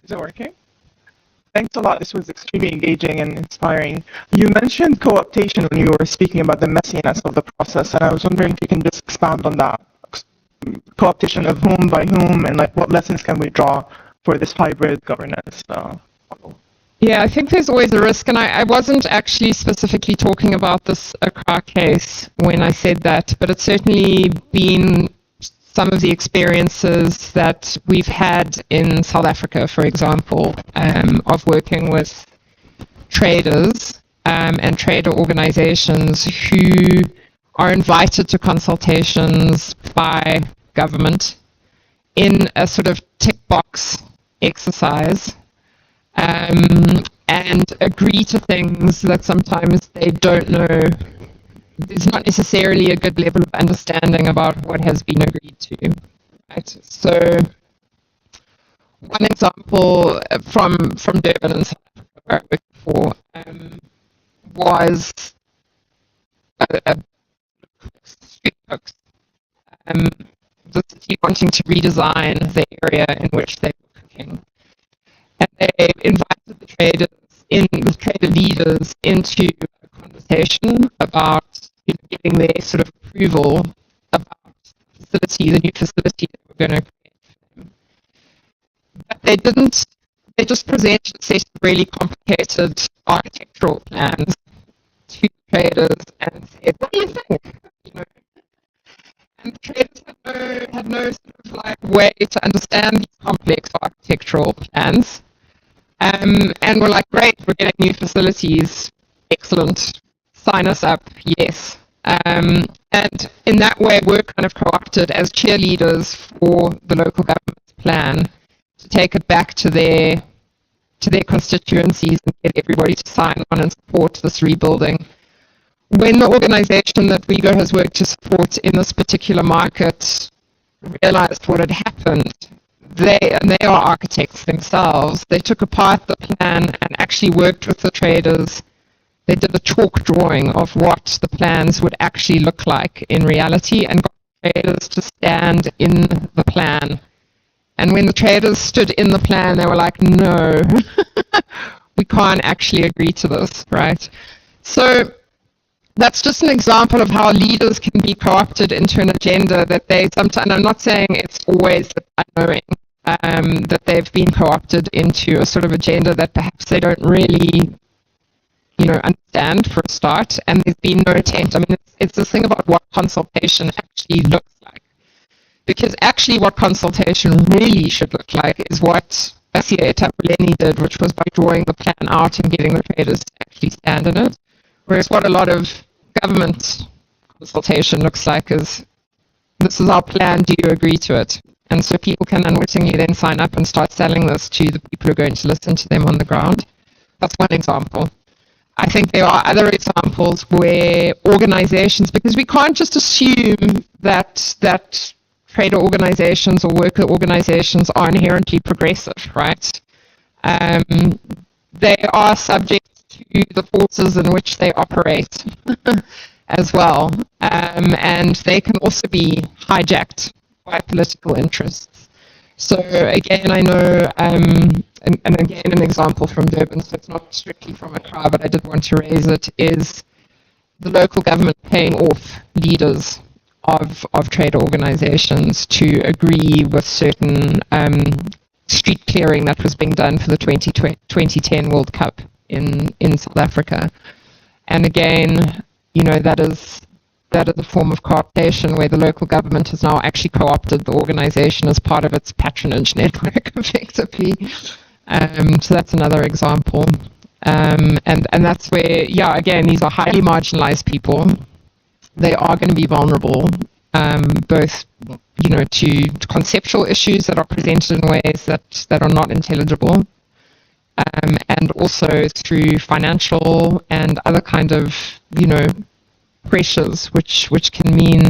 Speaker 8: Is it working? Thanks a lot. This was extremely engaging and inspiring. You mentioned co-optation when you were speaking about the messiness of the process, and I was wondering if you can just expound on that. Co-optation of whom by whom, and like what lessons can we draw for this hybrid governance model?
Speaker 2: Yeah, I think there's always a risk, and I wasn't actually specifically talking about this Accra case when I said that, but it's certainly been some of the experiences that we've had in South Africa, for example, of working with traders and trader organizations who are invited to consultations by government in a sort of tick box exercise, and agree to things that sometimes they don't know. There's not necessarily a good level of understanding about what has been agreed to. Right? So one example from Durban and South Africa where I worked before was a street folks. The city wanting to redesign the area in which they were cooking. And they invited the trader leaders into a conversation about getting their sort of approval about the new facility that we're going to create for them. But they just presented a set of really complicated architectural plans to traders and said, what do you think? And the traders had no sort of like way to understand these complex architectural plans. And we're like, great, we're getting new facilities, excellent, sign us up, yes. And in that way, we're kind of co-opted as cheerleaders for the local government's plan to take it back to their constituencies and get everybody to sign on and support this rebuilding. When the organization that Rigo has worked to support in this particular market realized what had happened, they are architects themselves. They took apart the plan and actually worked with the traders. They did a chalk drawing of what the plans would actually look like in reality and got traders to stand in the plan. And when the traders stood in the plan, they were like, no, we can't actually agree to this, right? So that's just an example of how leaders can be co-opted into an agenda that they sometimes, and I'm not saying it's always unknowing, that they've been co-opted into a sort of agenda that perhaps they don't really, understand for a start, and there's been no attempt. I mean, it's this thing about what consultation actually looks like. Because actually what consultation really should look like is what Asiya Etapuleni did, which was by drawing the plan out and getting the traders to actually stand in it. Whereas what a lot of government consultation looks like is, this is our plan, do you agree to it? And so people can unwittingly then sign up and start selling this to the people who are going to listen to them on the ground. That's one example. I think there are other examples where organizations, because we can't just assume that trader organizations or worker organizations are inherently progressive, right? They are subject to the forces in which they operate as well. And they can also be hijacked by political interests. So again, I know, and again, an example from Durban, so it's not strictly from Accra, but I did want to raise it, is the local government paying off leaders of trade organizations to agree with certain street clearing that was being done for the 2010 World Cup in South Africa. And again, that is a form of co-optation where the local government has now actually co-opted the organization as part of its patronage network, effectively. So that's another example. And that's where, again, these are highly marginalized people. They are going to be vulnerable, both, to conceptual issues that are presented in ways that are not intelligible, and also through financial and other kind of, pressures, which can mean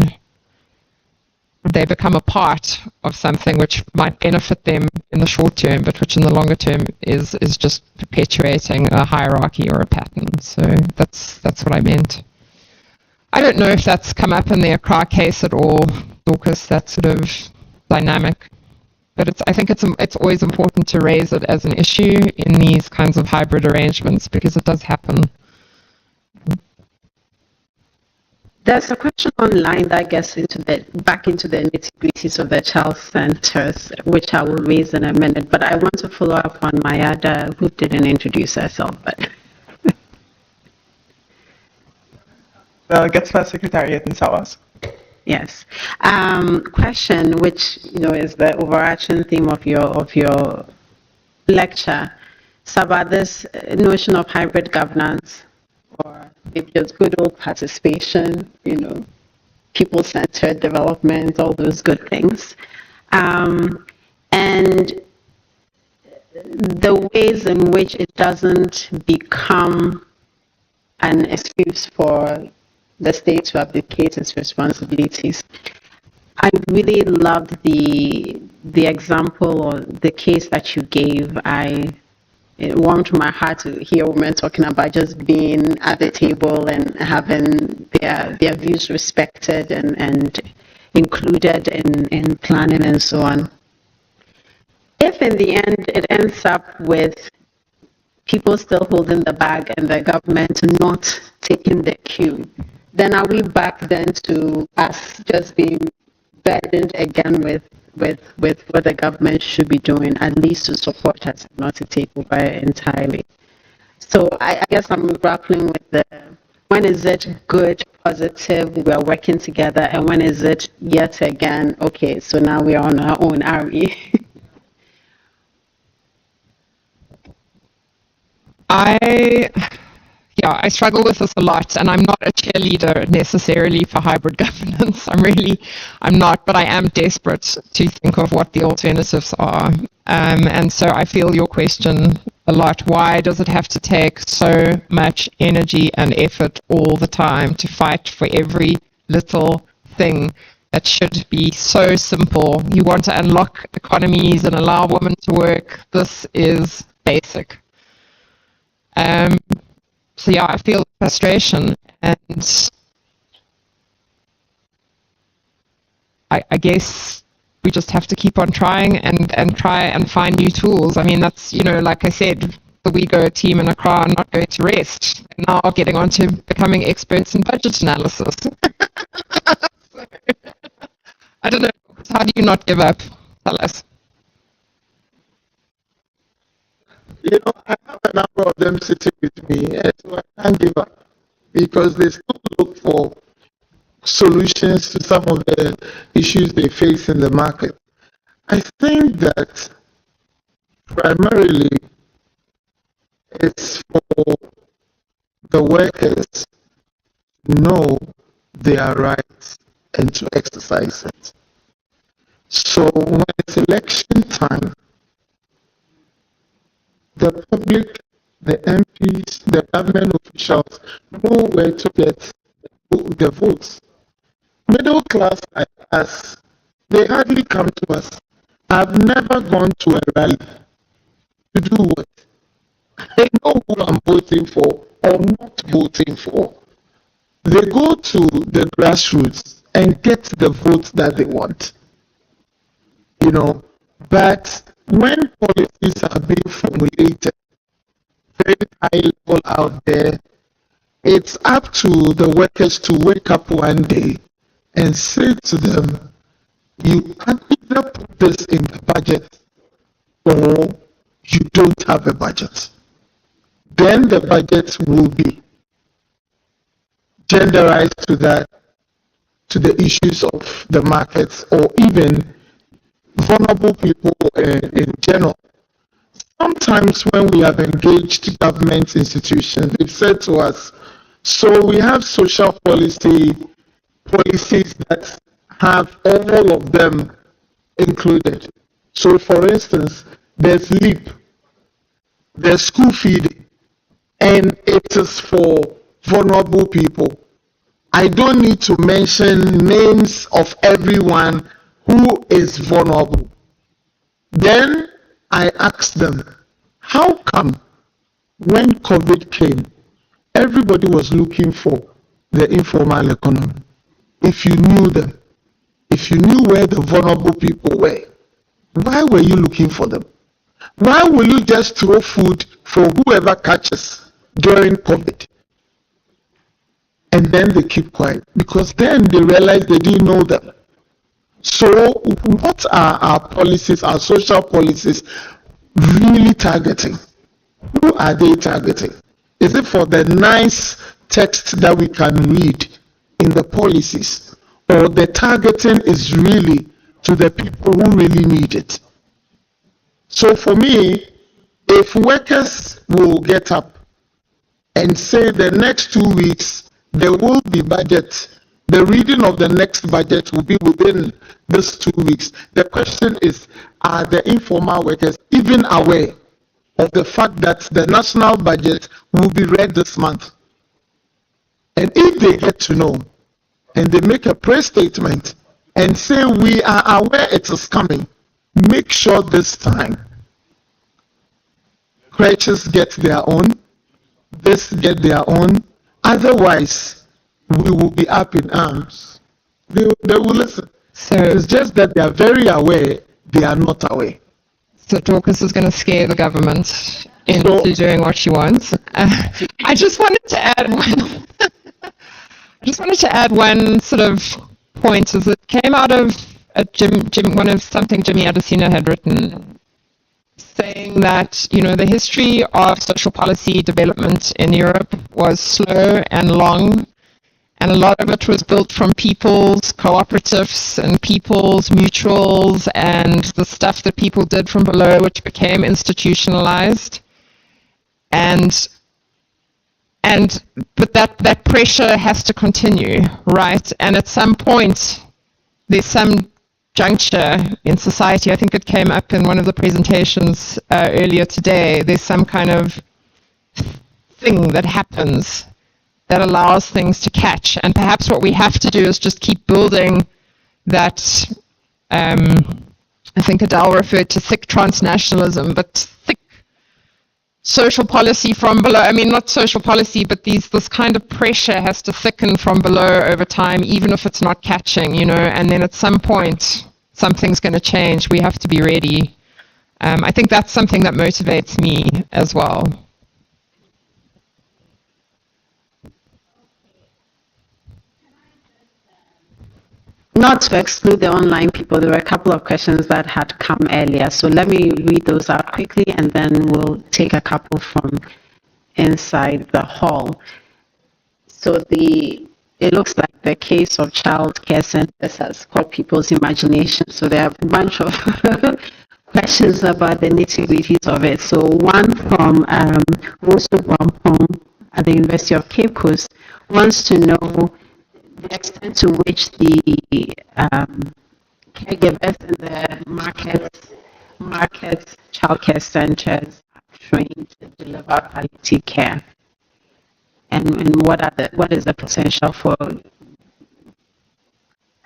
Speaker 2: they become a part of something which might benefit them in the short term, but which in the longer term is just perpetuating a hierarchy or a pattern. So that's what I meant. I don't know if that's come up in the Accra case at all, Dorcas, that sort of dynamic. But I think it's always important to raise it as an issue in these kinds of hybrid arrangements, because it does happen.
Speaker 1: There's a question online that gets back into the nitty-gritties of the child centers, which I will raise in a minute. But I want to follow up on Mayada, who didn't introduce herself. But
Speaker 8: the GETSPA Secretariat in SAWAS.
Speaker 1: Yes. Question, which is the overarching theme of your lecture. It's about this notion of hybrid governance, or maybe just good old participation. people-centered development, all those good things. And the ways in which it doesn't become an excuse for the state to abdicate its responsibilities. I really loved the example or the case that you gave. It warmed my heart to hear women talking about just being at the table and having their views respected and included in planning and so on. If in the end it ends up with people still holding the bag and the government not taking the cue, then are we back then to us just being burdened again with what the government should be doing, at least to support us, not to take over entirely? So I guess I'm grappling with when is it good, positive, we are working together, and when is it yet again, okay, so now we are on our own, are we?
Speaker 2: I struggle with this a lot, and I'm not a cheerleader necessarily for hybrid governance. I'm not, but I am desperate to think of what the alternatives are. And so I feel your question a lot. Why does it have to take so much energy and effort all the time to fight for every little thing that should be so simple? You want to unlock economies and allow women to work. This is basic. So yeah, I feel frustration, and I guess we just have to keep on trying and try and find new tools. I mean, that's, like I said, the We Go team in Accra are not going to rest. And now getting on to becoming experts in budget analysis. I don't know, how do you not give up? Tell us.
Speaker 6: I have a number of them sitting with me, and so I can't give up because they still look for solutions to some of the issues they face in the market. I think that primarily it's for the workers to know their rights and to exercise it. So when it's election time, the public, the MPs, the government officials know where to get the votes. Middle class like us, they hardly come to us. I've never gone to a rally to do what? They know who I'm voting for or not voting for. They go to the grassroots and get the votes that they want. But when policies are being formulated very high level out there, it's up to the workers to wake up one day and say to them, you can either put this in the budget or you don't have a budget. Then the budget will be genderized to the issues of the markets or even vulnerable people in general. Sometimes when we have engaged government institutions, they've said to us, so we have social policies that have all of them included. So for instance, there's LEAP, there's school feeding, and it is for vulnerable people. I don't need to mention names of everyone who is vulnerable. Then I asked them, how come when COVID came, everybody was looking for the informal economy? If you knew them, if you knew where the vulnerable people were, why were you looking for them? Why will you just throw food for whoever catches during COVID? And then they keep quiet because then they realize they didn't know them. So what are our policies, our social policies, really targeting? Who are they targeting? Is it for the nice text that we can read in the policies? Or the targeting is really to the people who really need it? So for me, if workers will get up and say the next 2 weeks there will be budget The reading of the next budget will be within these 2 weeks. The question is, are the informal workers even aware of the fact that the national budget will be read this month? And if they get to know and they make a press statement and say we are aware it is coming, make sure this time creches get their own, this get their own. Otherwise, we will be up in arms. They will listen.
Speaker 2: So
Speaker 6: It's just that they are very aware, they are not aware.
Speaker 2: So Dorcas is going to scare the government into doing what she wants. I just wanted to add one. I just wanted to add one sort of point. Is it came out of something Jimmy Adesina had written, saying that the history of social policy development in Europe was slow and long. And a lot of it was built from people's cooperatives and people's mutuals and the stuff that people did from below, which became institutionalized. But that pressure has to continue, right? And at some point, there's some juncture in society. I think it came up in one of the presentations earlier today. There's some kind of thing that happens that allows things to catch. And perhaps what we have to do is just keep building that, I think Adele referred to thick transnationalism, but thick social policy from below. I mean, not social policy, but this kind of pressure has to thicken from below over time, even if it's not catching, and then at some point, something's going to change. We have to be ready. I think that's something that motivates me as well.
Speaker 1: Not to exclude the online people, there were a couple of questions that had come earlier. So let me read those out quickly and then we'll take a couple from inside the hall. So it looks like the case of child care centers has caught people's imagination. So there are a bunch of questions about the nitty-gritties of it. So one from Rose Wampong at the University of Cape Coast wants to know the extent to which the caregivers in the market childcare centers are trained to deliver quality care, and what is the potential for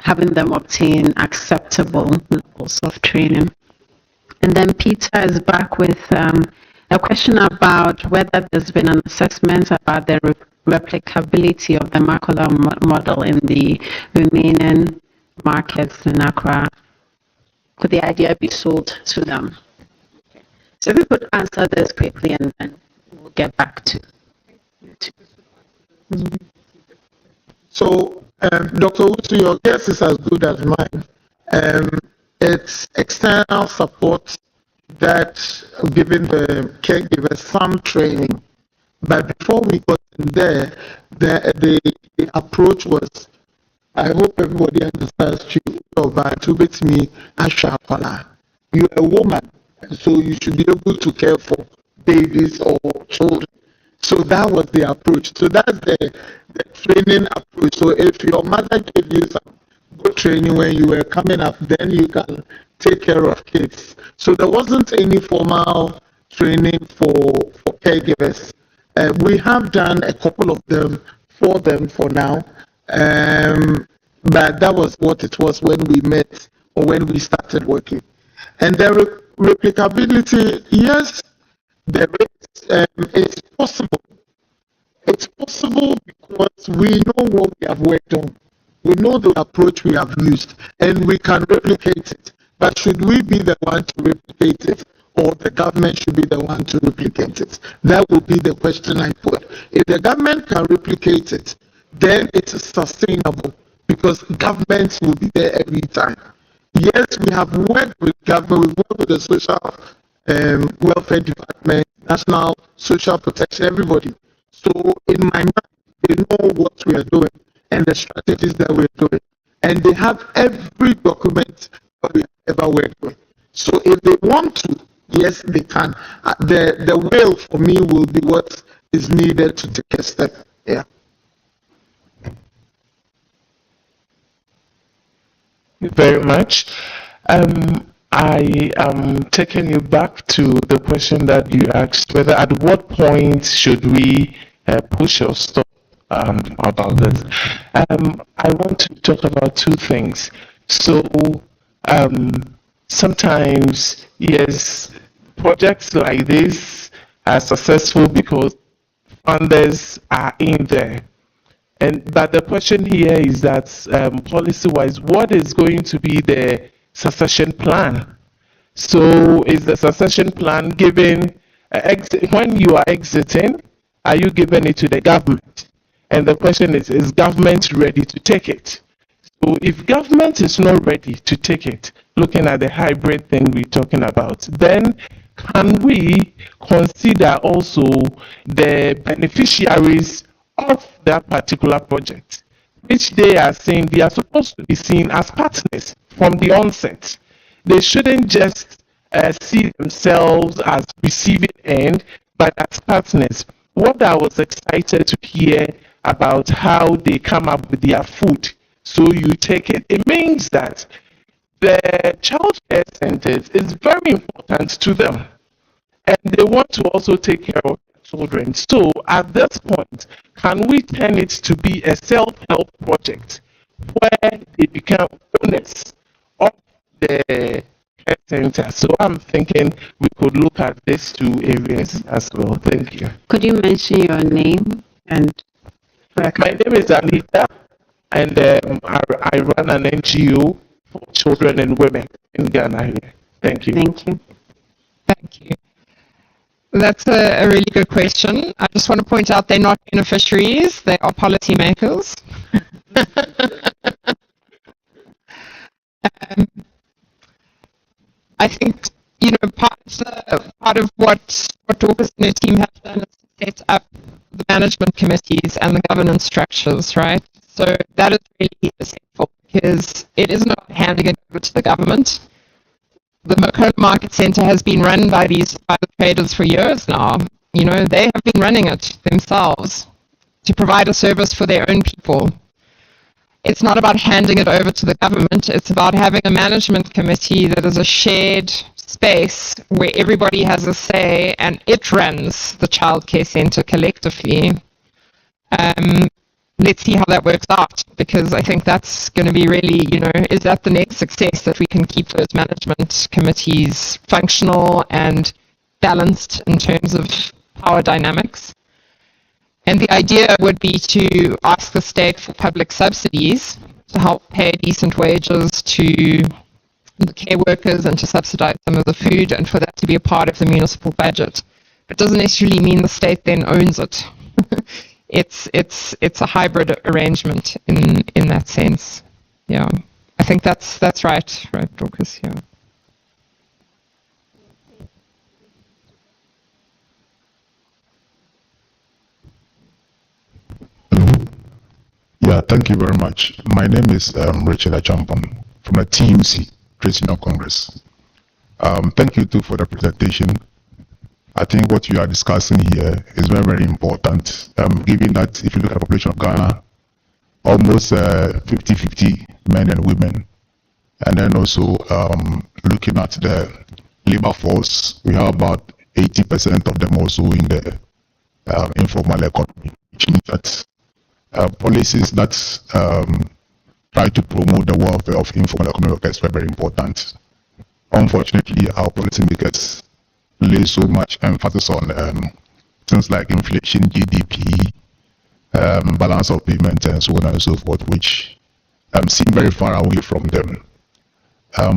Speaker 1: having them obtain acceptable levels of training. And then Peter is back with a question about whether there's been an assessment about the replicability of the Makula model in the remaining markets in Accra. Could the idea be sold to them? So if we could answer this quickly and then we'll get back to
Speaker 6: So, Dr. Utu, your guess is as good as mine. It's external support that giving the caregivers some training. But before we got in there, the approach was, I hope everybody understands, you're a woman, so you should be able to care for babies or children. So that was the approach. So that's the training approach. So if your mother gave you some good training when you were coming up, then you can take care of kids. So there wasn't any formal training for caregivers. We have done a couple of them for now, but that was what it was when we met or when we started working. And the replicability, yes, there is. It's possible. It's possible because we know what we have worked on. We know the approach we have used, and we can replicate it. But should we be the one to replicate it, or the government should be the one to replicate it? That would be the question I put. If the government can replicate it, then it is sustainable because governments will be there every time. Yes, we have worked with government, we've worked with the social welfare department, national social protection, everybody. So in my mind, they know what we are doing and the strategies that we're doing. And they have every document that we have ever worked with. So if they want to, yes, they can. The will for me will be what is needed to take a step. Yeah. you very much. I am taking you back to the question that you asked, whether at what point should we push or stop about this. I want to talk about two things. So um, sometimes, yes, projects like this are successful because funders are in there. But the question here is that policy-wise, what is going to be the succession plan? So is the succession plan given, when you are exiting, are you giving it to the government? And the question is government ready to take it? So if government is not ready to take it, looking at the hybrid thing we're talking about, then can we consider also the beneficiaries of that particular project, which they are saying they are supposed to be seen as partners from the onset? They shouldn't just see themselves as receiving end, but as partners. What I was excited to hear about how they come up with their food. So you take it. It means that the child care centers is very important to them, and they want to also take care of their children. So at this point, can we turn it to be a self-help project where they become owners of the care center? So I'm thinking we could look at these two areas as well. Thank you.
Speaker 1: Could you mention your name and
Speaker 6: My name is Anita, and I run an NGO for children and women in Ghana here. Thank you.
Speaker 1: thank you.
Speaker 2: Thank you. That's a really good question. I just want to point out they're not beneficiaries, they are policymakers. I think, part of what Dorcas and her team have done is to set up the management committees and the governance structures, right? So that is really essential because it isn't about handing it over to the government. The Makona Market Centre has been run by these private traders for years now. They have been running it themselves to provide a service for their own people. It's not about handing it over to the government. It's about having a management committee that is a shared space where everybody has a say and it runs the childcare centre collectively. Let's see how that works out, because I think that's going to be really, is that the next success, that we can keep those management committees functional and balanced in terms of power dynamics. And the idea would be to ask the state for public subsidies to help pay decent wages to the care workers and to subsidize some of the food, and for that to be a part of the municipal budget. It doesn't necessarily mean the state then owns it. It's a hybrid arrangement in that sense. Yeah, I think that's right, Dorcas. Yeah.
Speaker 9: Yeah, thank you very much. My name is Richard Achampon from the TUC, Trade Union Congress. Thank you too for the presentation. I think what you are discussing here is very, very important, given that if you look at the population of Ghana, almost 50-50 men and women, and then also looking at the labor force, we have about 80% of them also in the informal economy, which means that policies that try to promote the welfare of informal economic workers is very, very important. Unfortunately, our policymakers lay so much emphasis on things like inflation, GDP, balance of payments, and so on and so forth, which seem very far away from them.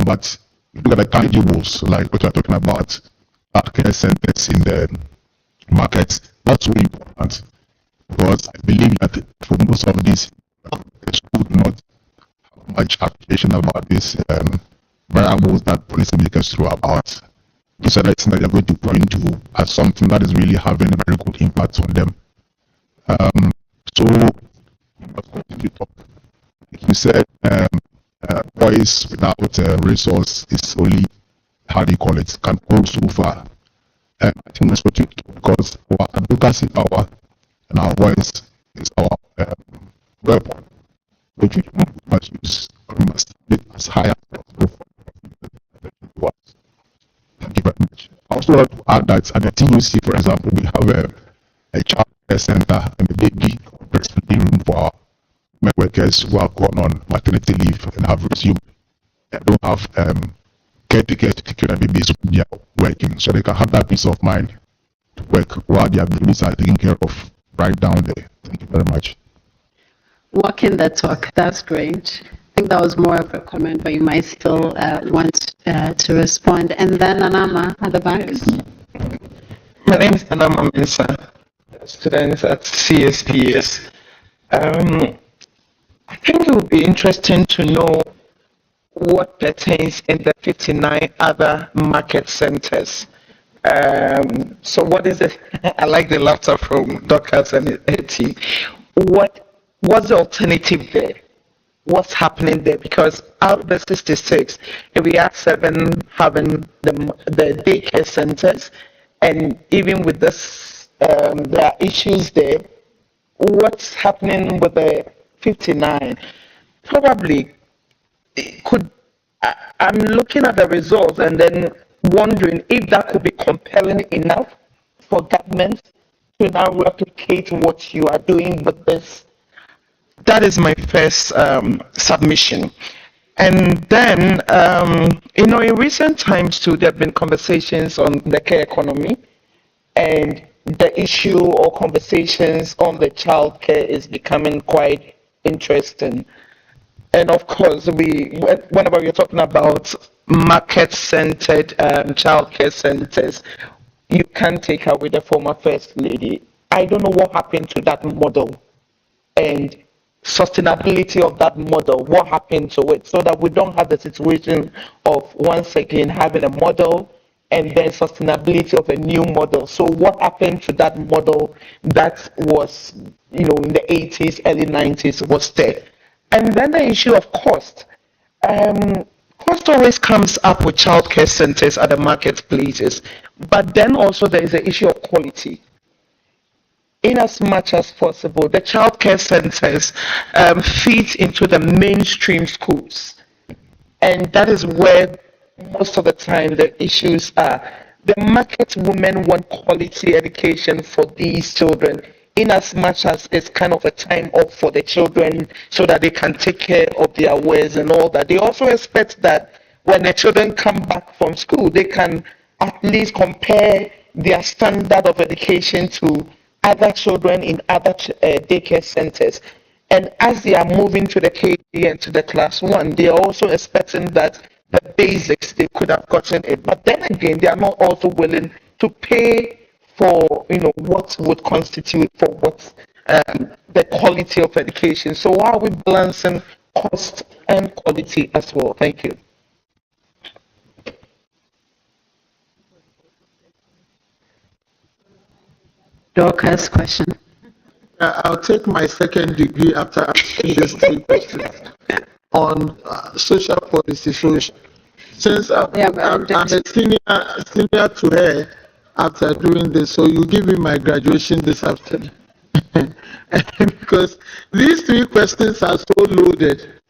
Speaker 9: But look at the tangibles, like what you're talking about, care centers in the market. That's really important, because I believe that for most of these, would not have much application about these variables that policymakers throw about. These are the things that they're going to point to as something that is really having a very good impact on them. So, you said voice without resource is only, how do you call it, can go so far. I think that's what you do, because our advocacy power and our voice is our weapon, which we must use as high as possible. Thank you very much. I also want to add that at the TUC, for example, we have a child care center and a baby breastfeeding room for our workers who have gone on maternity leave and have resumed. They don't have caretakers to take care of babies when they are working, so they can have that peace of mind to work while their babies are taken care of right down there. Thank you very much.
Speaker 1: Walking the talk, that's great. I think that was more of a comment, but you might still want to respond. And then Anama at the back.
Speaker 10: My name is Anama Mensah, student at CSPS. I think it would be interesting to know what pertains in the 59 other market centers. So what is it? I like the laughter from Dorcas and her team. What's the alternative there? What's happening there? Because out of the 66, if we have 7 having the daycare centers, and even with this, there are issues there. What's happening with the 59? Probably I'm looking at the results and then wondering if that could be compelling enough for government to now replicate what you are doing with this. That is my first submission. And then, in recent times too, there have been conversations on the care economy, and the issue or conversations on the child care is becoming quite interesting. And of course, whenever we're talking about market-centered childcare centers, you can't take away the former First Lady. I don't know what happened to that model and sustainability of that model. What happened to it so that we don't have the situation of once again having a model and then sustainability of a new model. So what happened to that model that was, in the 80s, early 90s was there? And then the issue of cost. Cost always comes up with childcare centers at the marketplaces, but then also there is the issue of quality. In as much as possible, the childcare centers feed into the mainstream schools, and that is where most of the time the issues are. The market women want quality education for these children, in as much as it's kind of a time off for the children so that they can take care of their wares and all that. They also expect that when the children come back from school, they can at least compare their standard of education to other children in other daycare centers. And as they are moving to the KG and to the class 1, they are also expecting that the basics they could have gotten it. But then again, they are not also willing to pay for what would constitute for what the quality of education. So how are we balancing cost and quality as well? Thank you.
Speaker 1: Dorcas question.
Speaker 6: I'll take my second degree after asking these 3 questions on social policy. So since I'm a senior to her after doing this, so you give me my graduation this afternoon. Because these 3 questions are so loaded.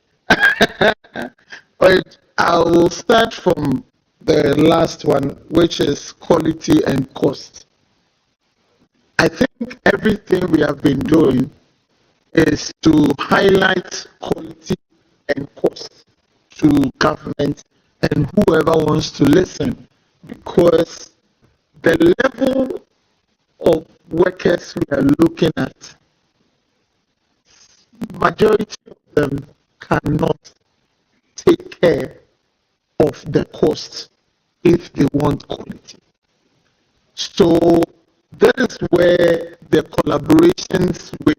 Speaker 6: But I will start from the last one, which is quality and cost. I think everything we have been doing is to highlight quality and cost to government and whoever wants to listen, because the level of workers we are looking at, majority of them cannot take care of the cost if they want quality. So that is where the collaborations with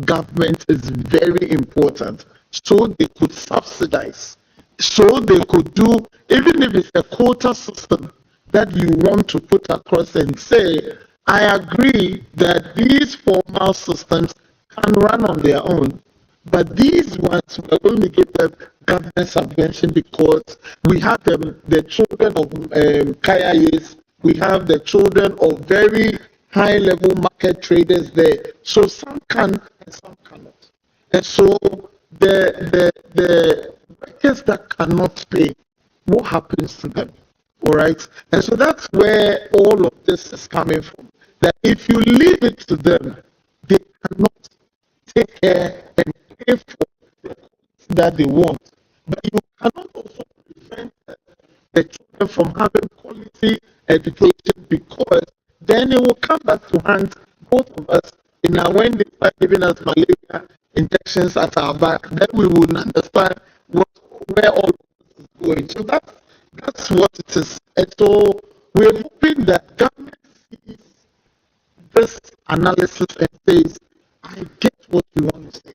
Speaker 6: government is very important, so they could subsidize, so they could do, even if it's a quota system that you want to put across and say, I agree that these formal systems can run on their own, but these ones we're going to give them government subvention because we have the children of KIAs, we have the children of very high-level market traders there. So some can and some cannot. And so the workers that cannot pay, what happens to them? All right. And so that's where all of this is coming from. That if you leave it to them, they cannot take care and pay for the costs that they want. But you cannot also prevent the children from having quality education, because then it will come back to haunt both of us. When they start giving us malaria injections at our back, then we will understand where all this is going. So that's what it is. And so we're hoping that government sees this analysis and says, I get what you want to say.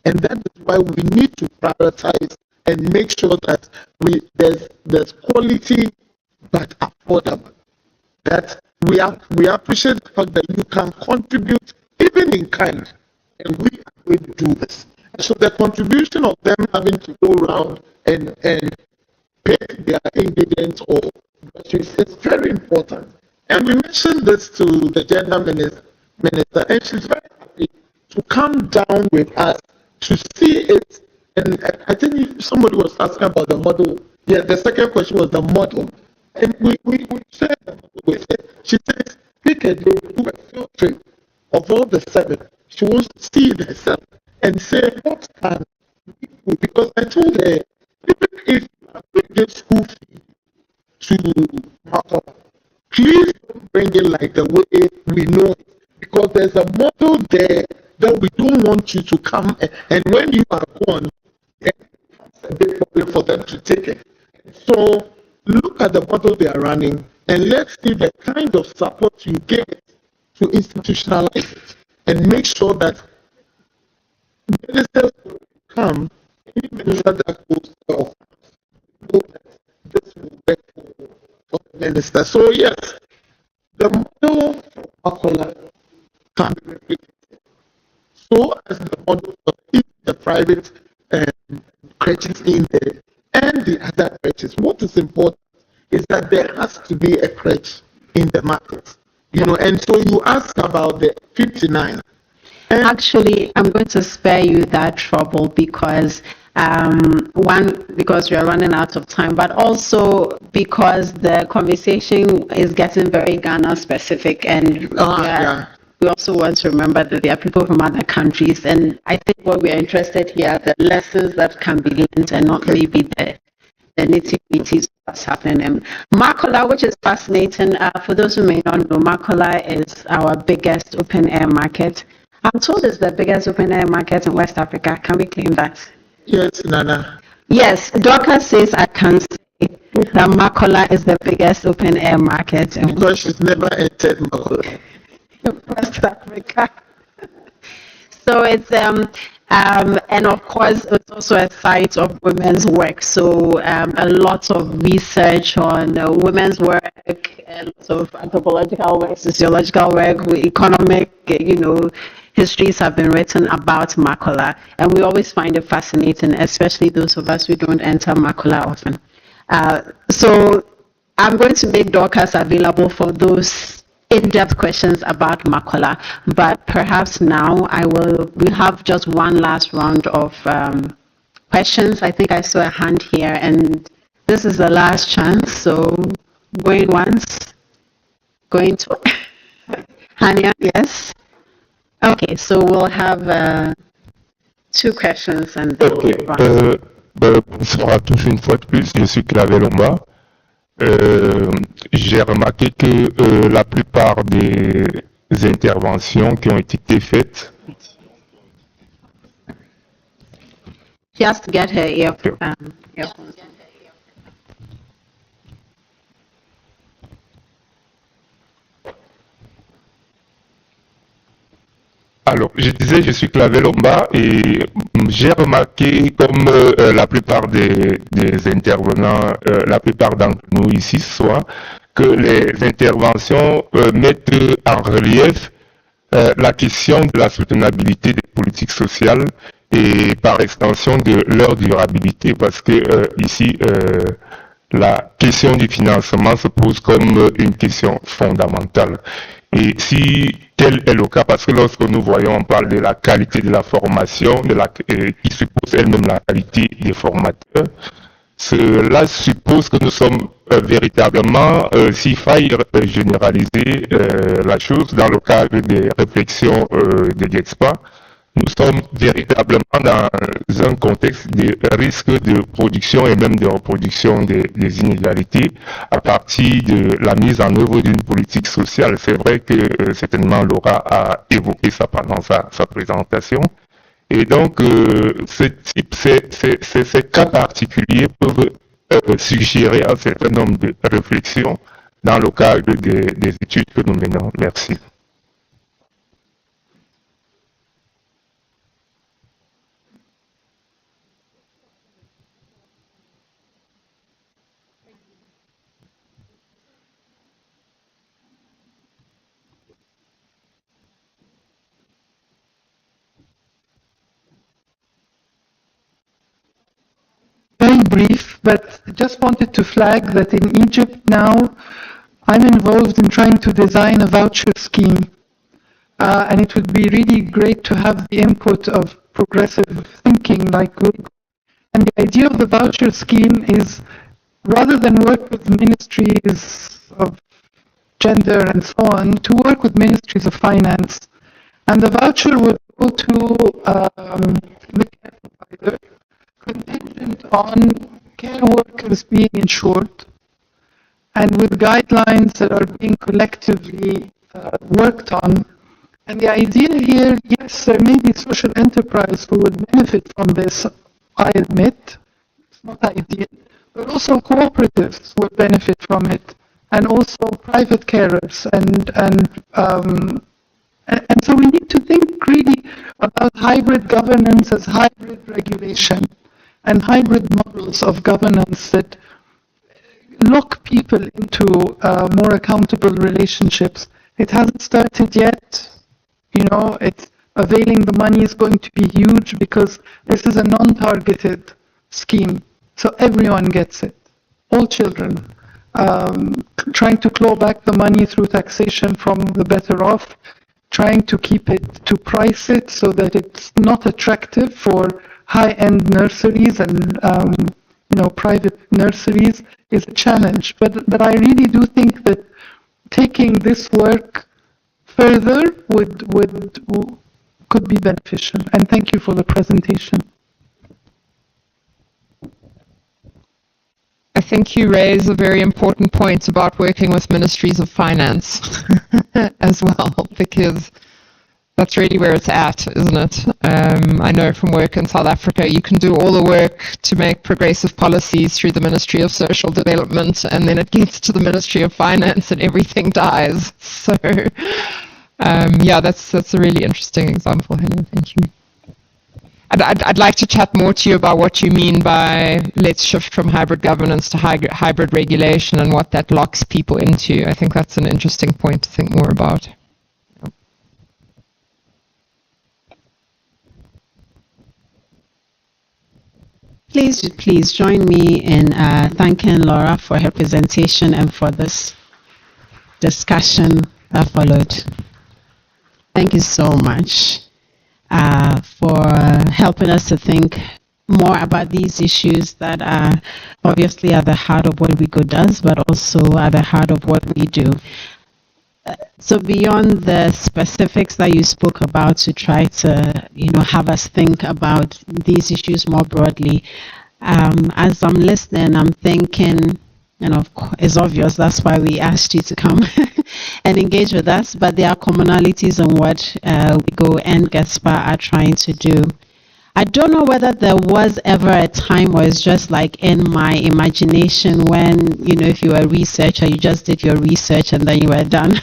Speaker 6: And that is why we need to prioritize and make sure that there's quality but affordable. That we appreciate the fact that you can contribute even in kind, and we are going to do this. So the contribution of them having to go around and pay their ingredients or groceries is very important. And we mentioned this to the gender minister, and she's very happy to come down with us to see it. And I think somebody was asking about the model. Yeah, the second question was the model. And we shared the model with her. She says, pick a day, do a field trip of all the 7. She wants to see it herself and say, what can we do? Because I told her, even if you are bringing school fee to Malcolm, please don't bring it like the way we know it. Because there's a model there that we don't want you to come, and when you are gone, it's a big problem for them to take it. So look at the model they are running, and let's see the kind of support you get to institutionalize it, and make sure that ministers will come, any minister that goes to office, know that this will work for the minister. So yes, the model for Akola can be replicated. So as the model for the private crèches in there and the other crèches. What is important is that there has to be a crèche in the market. And so you ask about the 59. And
Speaker 1: actually, I'm going to spare you that trouble because because we are running out of time, but also because the conversation is getting very Ghana specific, and we also want to remember that there are people from other countries, and I think what we are interested here are the lessons that can be learned and not maybe the nitty-gritties of what's happening. Makola, which is fascinating, for those who may not know, Makola is our biggest open-air market. I'm told it's the biggest open-air market in West Africa. Can we claim that?
Speaker 6: Yes, Nana.
Speaker 1: Yes, Dorcas says I can say that Makola is the biggest open-air market.
Speaker 6: Because she's never entered Makola.
Speaker 1: West Africa. So it's and of course it's also a site of women's work. So a lot of research on women's work, lots of anthropological work, sociological work, economic, histories have been written about Makola, and we always find it fascinating, especially those of us who don't enter Makola often. So I'm going to make Dorcas available for those in-depth questions about Makola, but perhaps now we have just one last round of questions. I think I saw a hand here, and this is the last chance, so going once, going to Hania, yes? Okay, so we'll have 2 questions and then
Speaker 11: bonsoir à tous une fois de plus, je suis Clavel Lomba. J'ai remarqué que la plupart des interventions qui ont été faites.
Speaker 1: Just get her earphones.
Speaker 11: Alors, je disais, je suis Clavel Lomba et j'ai remarqué, comme la plupart des intervenants, la plupart d'entre nous ici ce soir, que les interventions mettent en relief la question de la soutenabilité des politiques sociales et par extension de leur durabilité, parce que ici, la question du financement se pose comme une question fondamentale. Et si tel est le cas parce que lorsque nous voyons, on parle de la qualité de la formation, qui suppose elle-même la qualité des formateurs. Cela suppose que nous sommes véritablement, s'il faille généraliser la chose dans le cadre des réflexions de GETSPA, nous sommes véritablement dans un contexte de risque de production et même de reproduction des inégalités à partir de la mise en œuvre d'une politique sociale. C'est vrai que certainement Laura a évoqué ça pendant sa présentation. Et donc, ces cas particuliers peuvent suggérer un certain nombre de réflexions dans le cadre des études que nous menons. Merci.
Speaker 4: Very brief, but just wanted to flag that in Egypt now, I'm involved in trying to design a voucher scheme. And it would be really great to have the input of progressive thinking like we. And the idea of the voucher scheme is rather than work with ministries of gender and so on, to work with ministries of finance. And the voucher would go to the care provider, contingent on care workers being insured, and with guidelines that are being collectively worked on. And the idea here, yes, there may be social enterprise who would benefit from this, I admit, it's not ideal, but also cooperatives would benefit from it, and also private carers, and so we need to think really about hybrid governance as hybrid regulation, and hybrid models of governance that lock people into more accountable relationships. It hasn't started yet. You know, it's availing the money is going to be huge because this is a non-targeted scheme. So everyone gets it, all children. Trying to claw back the money through taxation from the better off, trying to keep it, to price it so that it's not attractive for high-end nurseries and private nurseries is a challenge. But I really do think that taking this work further could be beneficial. And thank you for the presentation.
Speaker 2: I think you raise a very important point about working with ministries of finance as well, because that's really where it's at, isn't it? I know from work in South Africa, you can do all the work to make progressive policies through the Ministry of Social Development, and then it gets to the Ministry of Finance and everything dies. So, yeah, that's a really interesting example, Helen. Thank you. I'd like to chat more to you about what you mean by let's shift from hybrid governance to hybrid regulation and what that locks people into. I think that's an interesting point to think more about.
Speaker 1: Please join me in thanking Laura for her presentation and for this discussion that followed. Thank you so much for helping us to think more about these issues that are obviously at the heart of what WIGO does, but also at the heart of what we do. So beyond the specifics that you spoke about to try to, have us think about these issues more broadly, as I'm listening, I'm thinking, and of course, it's obvious, that's why we asked you to come and engage with us, but there are commonalities in what WIGO and GETSPA are trying to do. I don't know whether there was ever a time where it's just like in my imagination when, if you were a researcher, you just did your research and then you were done.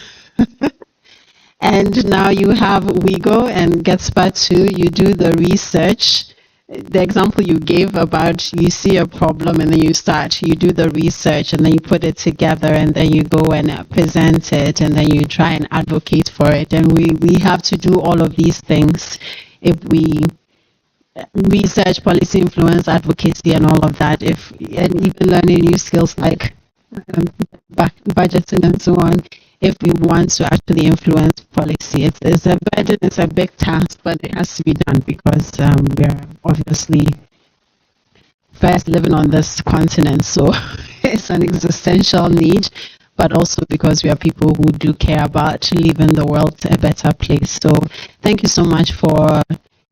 Speaker 1: And now you have WIGO and GETSPA too, you do the research. The example you gave about you see a problem and then you do the research and then you put it together and then you go and present it and then you try and advocate for it. And we have to do all of these things if we research, policy influence, advocacy and all of that, and even learning new skills like budgeting and so on, if we want to actually influence policy. It's a burden, it's a big task, but it has to be done because we're obviously first living on this continent, so it's an existential need, but also because we are people who do care about leaving the world a better place. So thank you so much for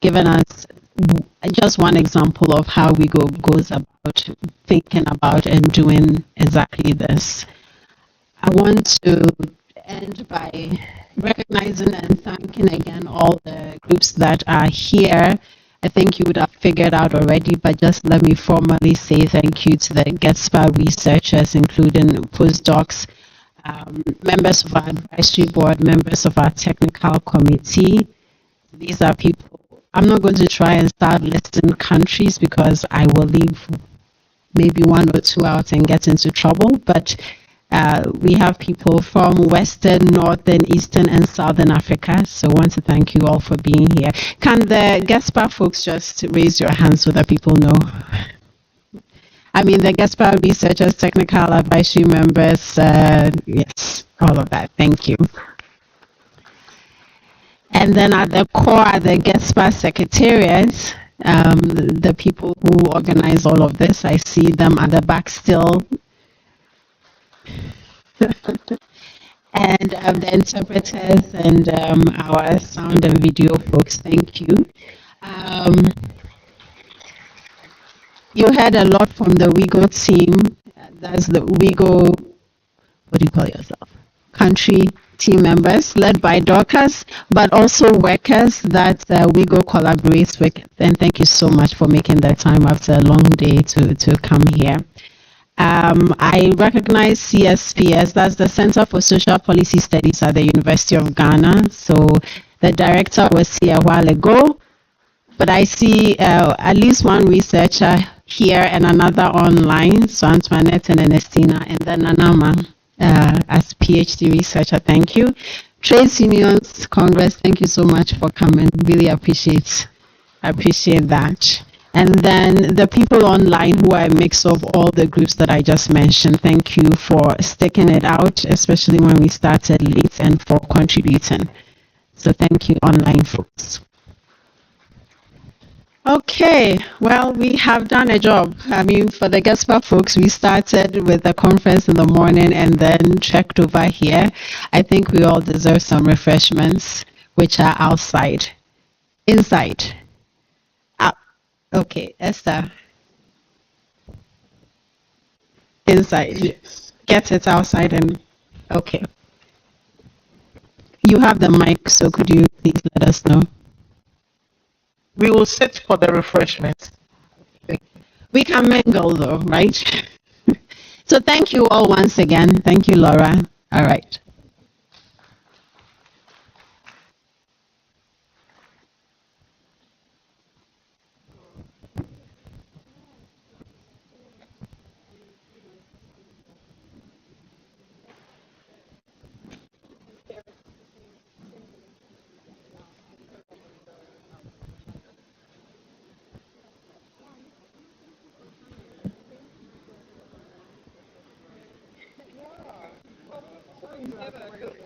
Speaker 1: giving us just one example of how we goes about thinking about and doing exactly this. I want to end by recognizing and thanking again all the groups that are here. I think you would have figured out already, but just let me formally say thank you to the GETSPA researchers, including postdocs, members of our advisory board, members of our technical committee. These are people. I'm not going to try and start listing countries because I will leave maybe one or two out and get into trouble, but we have people from Western, Northern, Eastern, and Southern Africa. So I want to thank you all for being here. Can the GETSPA folks just raise your hands so that people know? I mean, the GETSPA researchers, technical advisory members, yes, all of that. Thank you. And then at the core, the GETSPA secretariat, the people who organize all of this, I see them at the back still. And the interpreters and our sound and video folks, thank you. You heard a lot from the WIGO team. That's the WIGO, what do you call yourself? Country team members led by Dorcas, but also workers that WIGO collaborates with. And thank you so much for making that time after a long day to come here. I recognize CSPS, that's the Center for Social Policy Studies at the University of Ghana. So the director was here a while ago, but I see at least one researcher here and another online, so Antoinette and Ernestina, and then Nanama as PhD researcher. Thank you. Trades Unions Congress, thank you so much for coming. Really appreciate that. And then the people online who are a mix of all the groups that I just mentioned, thank you for sticking it out, especially when we started late, and for contributing. So thank you, online folks. Okay, well, we have done a job. I mean, for the GETSPA folks, we started with the conference in the morning and then checked over here. I think we all deserve some refreshments, which are outside. Inside. Okay, Esther. Inside.
Speaker 6: Yes.
Speaker 1: Get it outside and okay. You have the mic, so could you please let us know?
Speaker 6: We will sit for the refreshments.
Speaker 1: We can mingle though, right? So thank you all once again. Thank you, Laura. All right.
Speaker 2: Yeah.